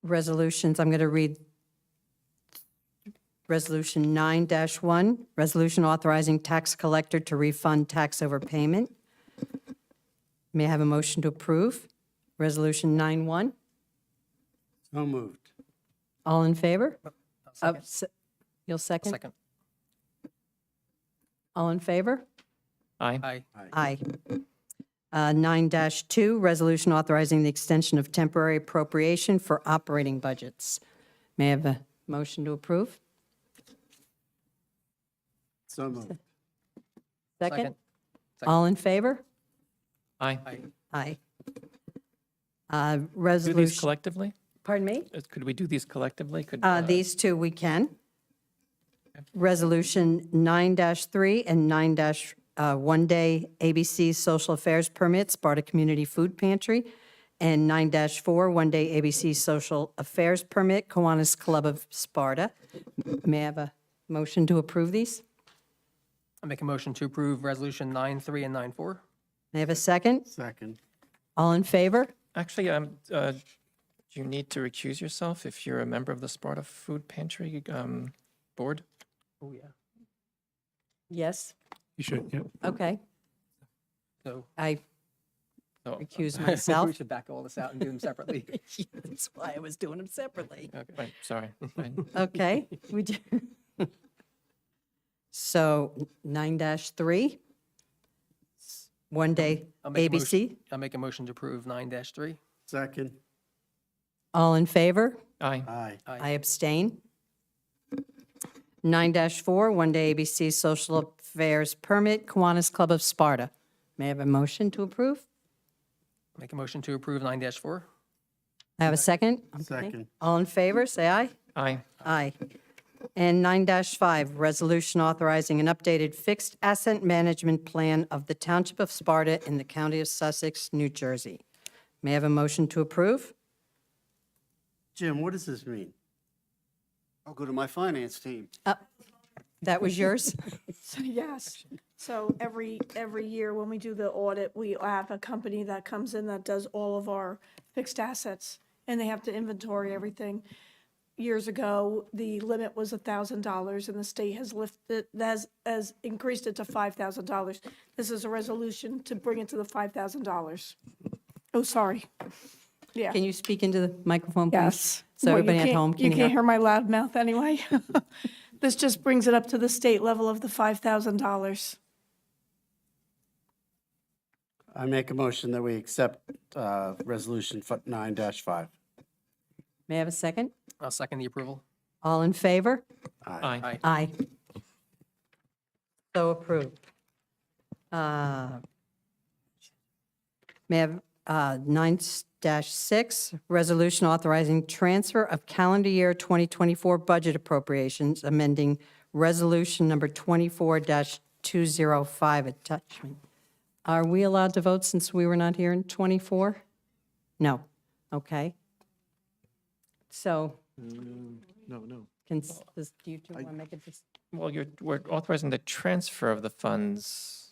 Speaker 1: Resolutions, I'm going to read Resolution 9-1, resolution authorizing tax collector to refund tax overpayment. May I have a motion to approve? Resolution 9-1.
Speaker 19: So moved.
Speaker 1: All in favor? You'll second?
Speaker 8: Second.
Speaker 1: All in favor?
Speaker 4: Aye.
Speaker 8: Aye.
Speaker 1: Aye. 9-2, resolution authorizing the extension of temporary appropriation for operating budgets. May I have a motion to approve?
Speaker 19: So moved.
Speaker 1: Second?
Speaker 8: Second.
Speaker 1: All in favor?
Speaker 4: Aye.
Speaker 1: Aye.
Speaker 4: Do these
Speaker 1: Resolution,
Speaker 4: collectively?
Speaker 1: pardon me?
Speaker 4: Could we do these collectively? Could,
Speaker 1: These two we can. Resolution 9-3 and 9-1-day ABC Social Affairs Permit, Sparta Community Food Pantry, and 9-4, one-day ABC Social Affairs Permit, Kiwanis Club of Sparta. May I have a motion to approve these?
Speaker 8: I make a motion to approve Resolution 9-3 and 9-4.
Speaker 1: May I have a second?
Speaker 19: Second.
Speaker 1: All in favor?
Speaker 4: Actually, do you need to recuse yourself if you're a member of the Sparta Food Pantry board?
Speaker 8: Oh, yeah.
Speaker 1: Yes.
Speaker 9: You should, yeah.
Speaker 1: Okay.
Speaker 8: So
Speaker 1: I
Speaker 4: So,
Speaker 1: recuse
Speaker 8: we
Speaker 1: myself.
Speaker 8: should back all this out and do them separately.
Speaker 1: That's why I was doing them separately.
Speaker 4: okay, right, sorry. Fine.
Speaker 1: Okay, we do. So 9-3, one-day
Speaker 8: I'll make a motion-
Speaker 1: ABC.
Speaker 8: I'll make a motion to approve 9-3.
Speaker 19: Second.
Speaker 1: All in favor?
Speaker 4: Aye.
Speaker 19: Aye.
Speaker 1: I abstain. 9-4, one-day ABC Social Affairs Permit, Kiwanis Club of Sparta. May I have a motion to approve?
Speaker 8: Make a motion to approve 9-4.
Speaker 1: I have a second? Okay.
Speaker 19: Second.
Speaker 1: All in favor, say aye.
Speaker 4: Aye.
Speaker 1: Aye. And 9-5, resolution authorizing an updated fixed asset management plan of the Township of Sparta in the County of Sussex, New Jersey. May I have a motion to approve?
Speaker 19: Jim, what does this mean?
Speaker 7: I'll go to my finance team.
Speaker 1: That was yours?
Speaker 20: Yes. So every year when we do the audit, we have a company that comes in that does all of our fixed assets, and they have to inventory everything. Years ago, the limit was $1,000, and the state has has increased it to $5,000. This is a resolution to bring it to the $5,000. Oh, sorry. Yeah.
Speaker 1: Can you speak into the microphone, please?
Speaker 20: Yes.
Speaker 1: So
Speaker 20: Well, you
Speaker 1: everybody at
Speaker 20: can't-
Speaker 1: home
Speaker 20: You
Speaker 1: can
Speaker 20: can't
Speaker 1: hear.
Speaker 20: hear my loud mouth anyway. This just brings it up to the state level of the $5,000.
Speaker 19: I make a motion that we accept Resolution 9-5.
Speaker 1: May I have a second?
Speaker 8: I'll second the approval.
Speaker 1: All in favor?
Speaker 4: Aye.
Speaker 8: Aye.
Speaker 1: Aye. So approved. May I have 9-6, resolution authorizing transfer of calendar year 2024 budget appropriations, amending resolution number 24-205 attachment. Are we allowed to vote since we were not here in 24? No. Okay. So
Speaker 19: No.
Speaker 1: can, do you two want to make a decision?
Speaker 4: Well, we're authorizing the transfer of the funds.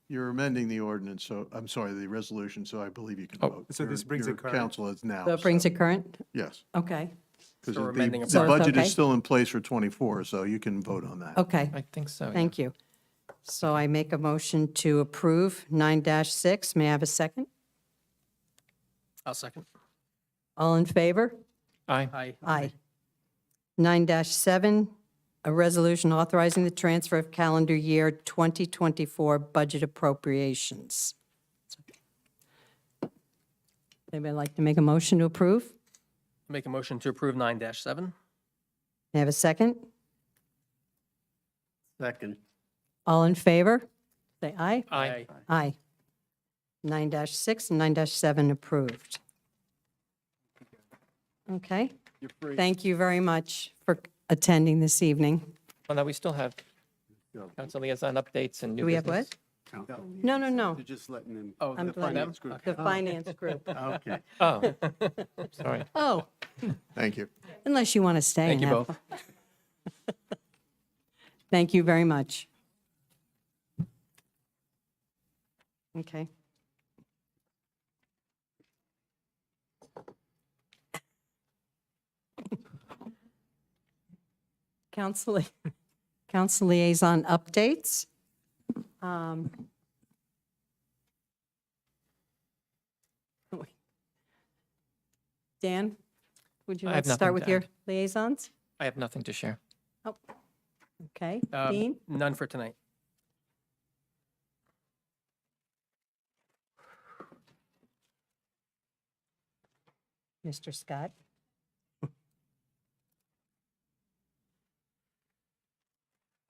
Speaker 21: You're amending the ordinance, so, I'm sorry, the resolution, so I believe you can
Speaker 4: Oh,
Speaker 21: vote.
Speaker 9: so this brings it
Speaker 21: Your
Speaker 9: current?
Speaker 21: council is now.
Speaker 1: So it brings it current?
Speaker 21: Yes,
Speaker 1: Okay,
Speaker 21: because
Speaker 8: So we're
Speaker 21: the
Speaker 8: amending a
Speaker 21: the
Speaker 1: part.
Speaker 21: budget
Speaker 1: Okay.
Speaker 21: is still in place for '24, so you can vote on that.
Speaker 1: okay.
Speaker 4: I think so. yeah.
Speaker 1: Thank you. So I make a motion to approve 9-6. May I have a second?
Speaker 8: I'll second.
Speaker 1: All in favor?
Speaker 4: Aye.
Speaker 8: Aye.
Speaker 1: Aye. 9-7, a resolution authorizing the transfer of calendar year 2024 budget appropriations. Anybody like to make a motion to approve?
Speaker 8: Make a motion to approve 9-7.
Speaker 1: May I have a second?
Speaker 19: Second.
Speaker 1: All in favor? Say aye.
Speaker 4: Aye.
Speaker 1: Aye. 9-6 and 9-7 approved. Okay. Thank you very much for attending this evening.
Speaker 4: Well, now we still have council liaison updates and new
Speaker 1: Do we have
Speaker 4: business.
Speaker 1: what? No.
Speaker 19: You're just letting them.
Speaker 8: Oh,
Speaker 1: I'm
Speaker 8: the
Speaker 1: glad-
Speaker 8: them?
Speaker 19: group.
Speaker 1: The finance group.
Speaker 19: Okay.
Speaker 4: Oh, sorry.
Speaker 1: Oh,
Speaker 21: Thank you.
Speaker 1: unless you want to stay.
Speaker 8: Thank you
Speaker 1: and have
Speaker 8: both.
Speaker 1: fun. Thank you very much. Okay. Council, council liaison updates. Dan, would you
Speaker 4: I
Speaker 1: like
Speaker 4: have
Speaker 1: to
Speaker 4: nothing
Speaker 1: start
Speaker 4: to
Speaker 1: with your
Speaker 4: add.
Speaker 1: liaisons?
Speaker 4: I have nothing to share.
Speaker 1: Oh, okay. Dean?
Speaker 8: None for tonight.
Speaker 1: Mr. Scott?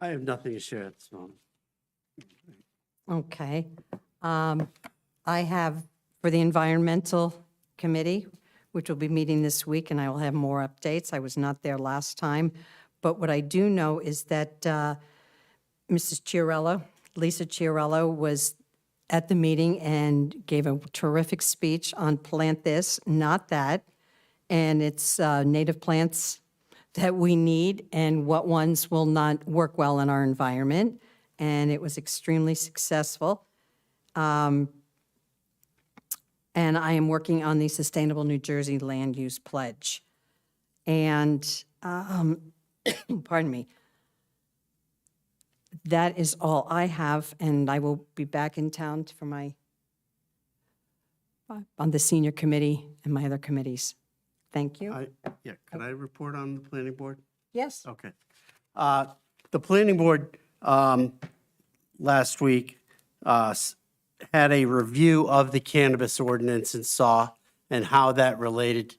Speaker 19: I have nothing to share at this moment.
Speaker 1: Okay. I have, for the Environmental Committee, which will be meeting this week, and I will have more updates. I was not there last time. But what I do know is that Mrs. Chiarello, Lisa Chiarello, was at the meeting and gave a terrific speech on plant this, not that. And it's native plants that we need and what ones will not work well in our environment. And it was extremely successful. And I am working on the Sustainable New Jersey Land Use Pledge. And, pardon me, that is all I have, and I will be back in town for on the senior committee and my other committees. Thank you.
Speaker 19: Yeah, can I report on the planning board?
Speaker 1: Yes.
Speaker 19: Okay. The planning board last week had a review of the cannabis ordinance and saw and how that related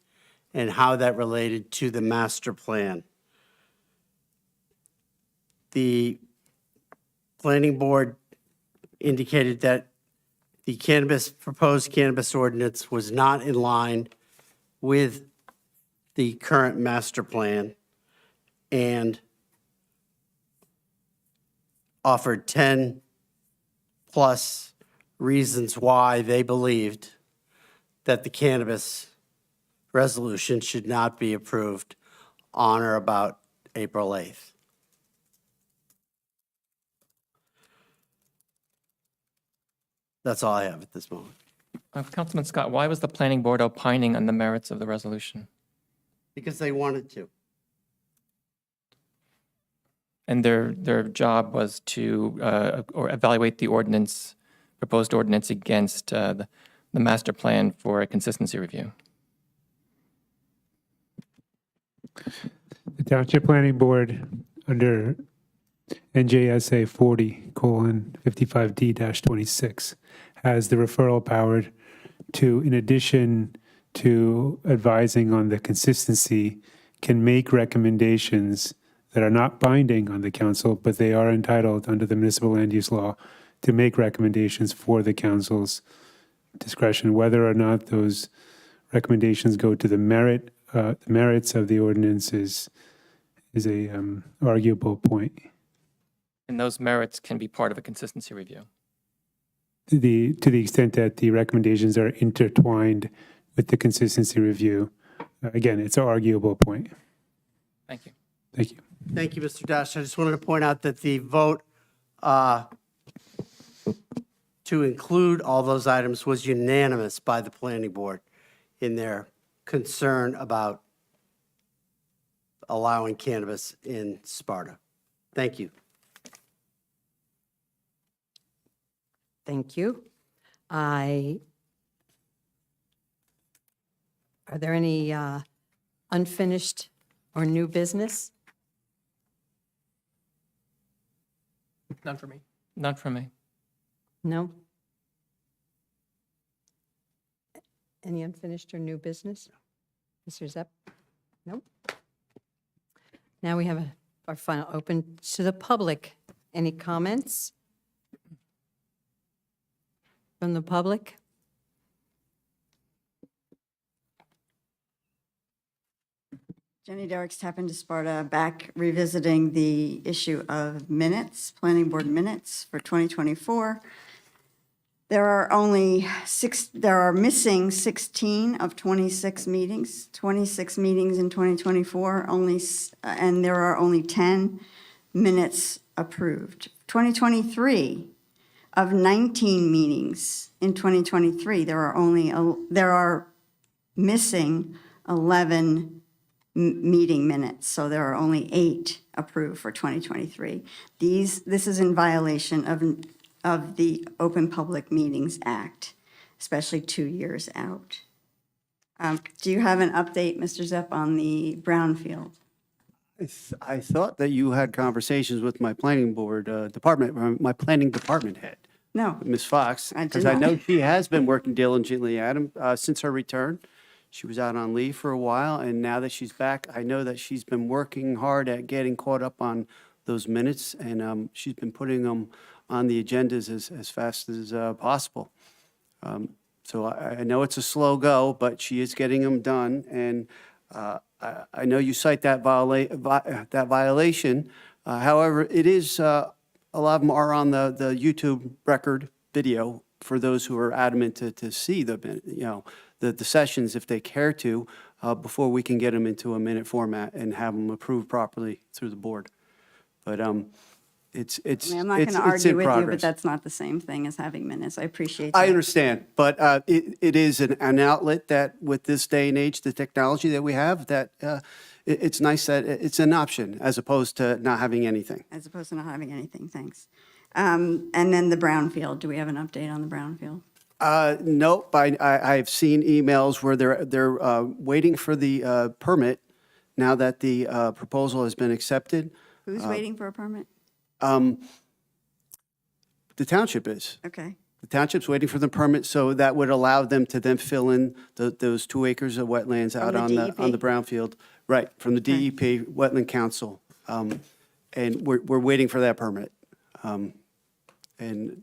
Speaker 19: to the master plan. The planning board indicated that the proposed cannabis ordinance was not in line with the current master plan and offered 10 plus reasons why they believed that the cannabis resolution should not be approved on or about April 8th. That's all I have at this moment.
Speaker 4: Councilman Scott, why was the planning board opining on the merits of the resolution?
Speaker 19: Because they wanted to.
Speaker 4: And their job was to or evaluate the ordinance, proposed ordinance against the master plan for a consistency review.
Speaker 9: The Township Planning Board, under NJSA 40:55D-26, has the referral power to, in addition to advising on the consistency, can make recommendations that are not binding on the council, but they are entitled under the municipal land use law to make recommendations for the council's discretion. Whether or not those recommendations go to the merits of the ordinance is a arguable point.
Speaker 4: And those merits can be part of a consistency review.
Speaker 9: To the extent that the recommendations are intertwined with the consistency review, again, it's an arguable point.
Speaker 4: Thank you.
Speaker 9: Thank you.
Speaker 19: Thank you, Mr. Dash. I just wanted to point out that the vote to include all those items was unanimous by the planning board in their concern about allowing cannabis in Sparta. Thank you.
Speaker 1: Thank you. Are there any unfinished or new business?
Speaker 8: None for me.
Speaker 4: None from me.
Speaker 1: No? Any unfinished or new business? Mr. Zepp? No? Now we have our final open to the public. Any comments from the public?
Speaker 13: Jenny Derrick's Tap into Sparta, back revisiting the issue of minutes, planning board minutes for 2024. There are missing 16 of 26 meetings, 26 meetings in 2024, and there are only 10 minutes approved. 2023, of 19 meetings in 2023, there are missing 11 meeting minutes, so there are only 8 approved for 2023. This is in violation of the Open Public Meetings Act, especially 2 years out. Do you have an update, Mr. Zepp, on the brownfield?
Speaker 7: I thought that you had conversations with my planning board department, my planning department head.
Speaker 13: No.
Speaker 7: Ms. Fox,
Speaker 13: I did
Speaker 7: because I
Speaker 13: not.
Speaker 7: know she has been working diligently at him since her return. She was out on leave for a while, and now that she's back, I know that she's been working hard at getting caught up on those minutes, and she's been putting them on the agendas as fast as possible. So I know it's a slow go, but she is getting them done, and I know you cite that violation. However, it is, a lot of them are on the YouTube record video for those who are adamant to see the sessions if they care to, before we can get them into a minute format and have them approved properly through the board. But it's
Speaker 13: I mean, I'm not going to argue
Speaker 7: in
Speaker 13: with you, but
Speaker 7: progress.
Speaker 13: that's not the same thing as having minutes. I appreciate that.
Speaker 7: I understand, but it is an outlet that with this day and age, the technology that we have, that it's nice that it's an option as opposed to not having anything.
Speaker 13: As opposed to not having anything, thanks. And then the brownfield, do we have an update on the brownfield?
Speaker 7: Nope, I've seen emails where they're waiting for the permit now that the proposal has been accepted.
Speaker 13: Who's waiting for a permit?
Speaker 7: The township is.
Speaker 13: Okay.
Speaker 7: The township's waiting for the permit, so that would allow them to then fill in those 2 acres of wetlands out
Speaker 13: the
Speaker 7: on the
Speaker 13: DEP?
Speaker 7: brownfield. Right, from the DEP, Wetland Council. And we're waiting for that permit. And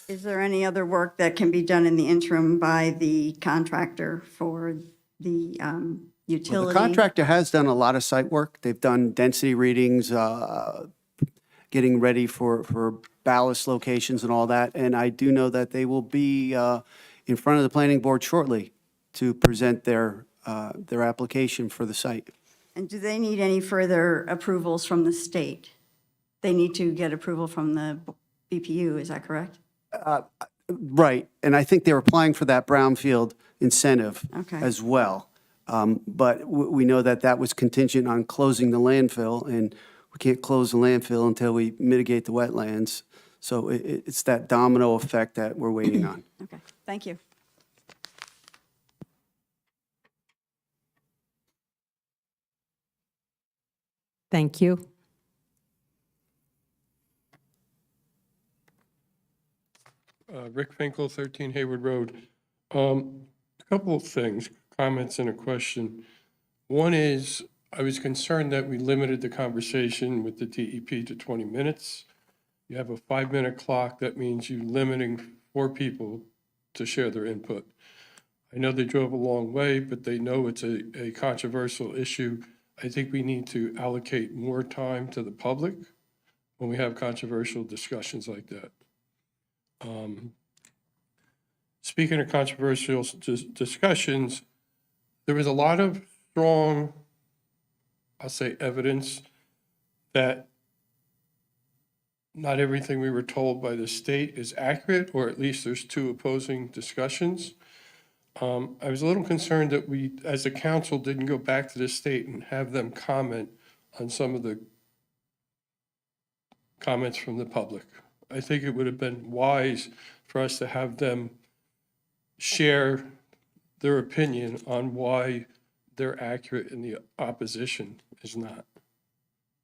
Speaker 13: Is there any other work that can be done in the interim by the contractor for the
Speaker 7: well,
Speaker 13: utility?
Speaker 7: the contractor has done a lot of site work. They've done density readings, getting ready for ballast locations and all that. And I do know that they will be in front of the planning board shortly to present their application for the site.
Speaker 13: And do they need any further approvals from the state? They need to get approval from the BPU, is that correct?
Speaker 7: Right, and I think they're applying for that brownfield incentive
Speaker 13: Okay.
Speaker 7: as well. But we know that that was contingent on closing the landfill, and we can't close the landfill until we mitigate the wetlands. So it's that domino effect that we're waiting on.
Speaker 13: Okay, thank you.
Speaker 1: Thank you.
Speaker 10: Rick Finkel, 13 Hayward Road. A couple of things, comments and a question. One is, I was concerned that we limited the conversation with the DEP to 20 minutes. You have a 5-minute clock. That means you're limiting 4 people to share their input. I know they drove a long way, but they know it's a controversial issue. I think we need to allocate more time to the public when we have controversial discussions like that. Speaking of controversial discussions, there was a lot of strong, I'll say, evidence that not everything we were told by the state is accurate, or at least there's 2 opposing discussions. I was a little concerned that we, as a council, didn't go back to the state and have them comment on some of the comments from the public. I think it would have been wise for us to have them share their opinion on why they're accurate and the opposition is not.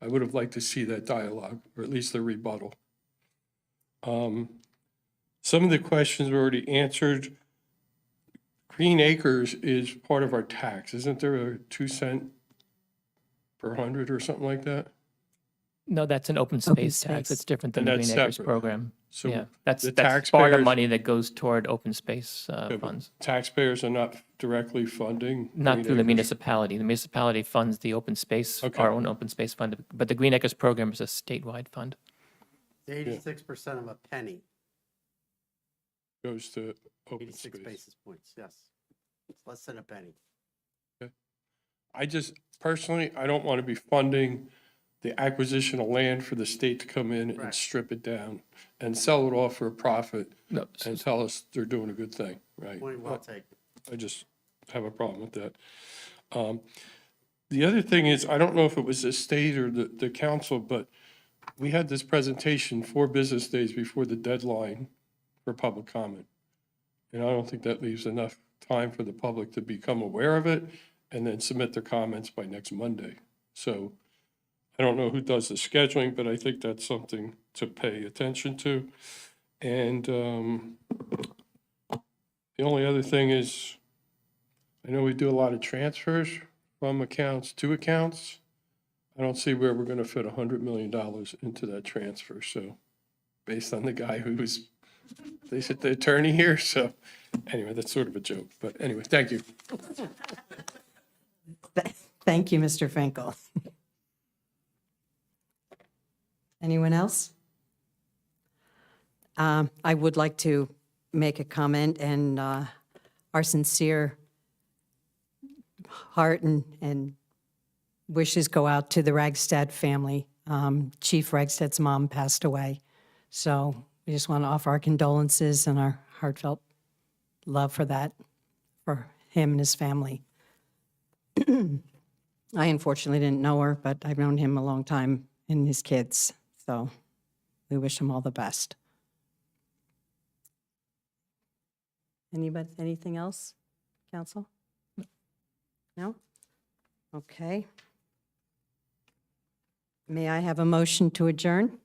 Speaker 10: I would have liked to see that dialogue, or at least the rebuttal. Some of the questions were already answered. Green acres is part of our tax. Isn't there a 2 cent per 100 or something like that?
Speaker 4: No, that's an open space tax. It's different than the
Speaker 10: And
Speaker 4: Green
Speaker 10: that's
Speaker 4: Acres
Speaker 10: separate.
Speaker 4: program.
Speaker 10: So
Speaker 4: Yeah, that's
Speaker 10: the
Speaker 4: Sparta
Speaker 10: taxpayers-
Speaker 4: money that goes toward open space
Speaker 10: Okay, but
Speaker 4: funds.
Speaker 10: Taxpayers are not directly funding?
Speaker 4: Not
Speaker 10: Green
Speaker 4: through the
Speaker 10: Acres?
Speaker 4: municipality. The municipality funds the open space,
Speaker 10: Okay.
Speaker 4: our own open space fund, but the Green Acres program is a statewide fund.
Speaker 19: 86% of a penny,
Speaker 10: Goes to open
Speaker 19: 86
Speaker 10: space.
Speaker 19: basis points, yes. It's less than a penny.
Speaker 10: I just, personally, I don't want to be funding the acquisition of land for the state to come in and strip it down and sell it off for a profit and tell us they're doing a good thing, right?
Speaker 19: Point well taken.
Speaker 10: I just have a problem with that. The other thing is, I don't know if it was the state or the council, but we had this presentation 4 business days before the deadline for public comment. And I don't think that leaves enough time for the public to become aware of it and then submit their comments by next Monday. So I don't know who does the scheduling, but I think that's something to pay attention to. And the only other thing is, I know we do a lot of transfers from accounts to accounts. I don't see where we're going to fit $100 million into that transfer. So based on the guy who was, they said the attorney here. So anyway, that's sort of a joke. But anyway, thank you.
Speaker 1: Thank you, Mr. Finkel. Anyone else? I would like to make a comment, and our sincere heart and wishes go out to the Ragstad family. Chief Ragstad's mom passed away. So we just want to offer our condolences and our heartfelt love for that, for him and his family. I unfortunately didn't know her, but I've known him a long time and his kids. So we wish him all the best. Anybody, anything else, council? No? Okay. May I have a motion to adjourn?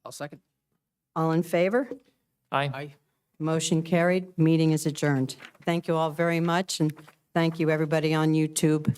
Speaker 8: I'll second.
Speaker 1: All in favor?
Speaker 4: Aye.
Speaker 8: Aye.
Speaker 1: Motion carried. Meeting is adjourned. Thank you all very much, and thank you, everybody on YouTube.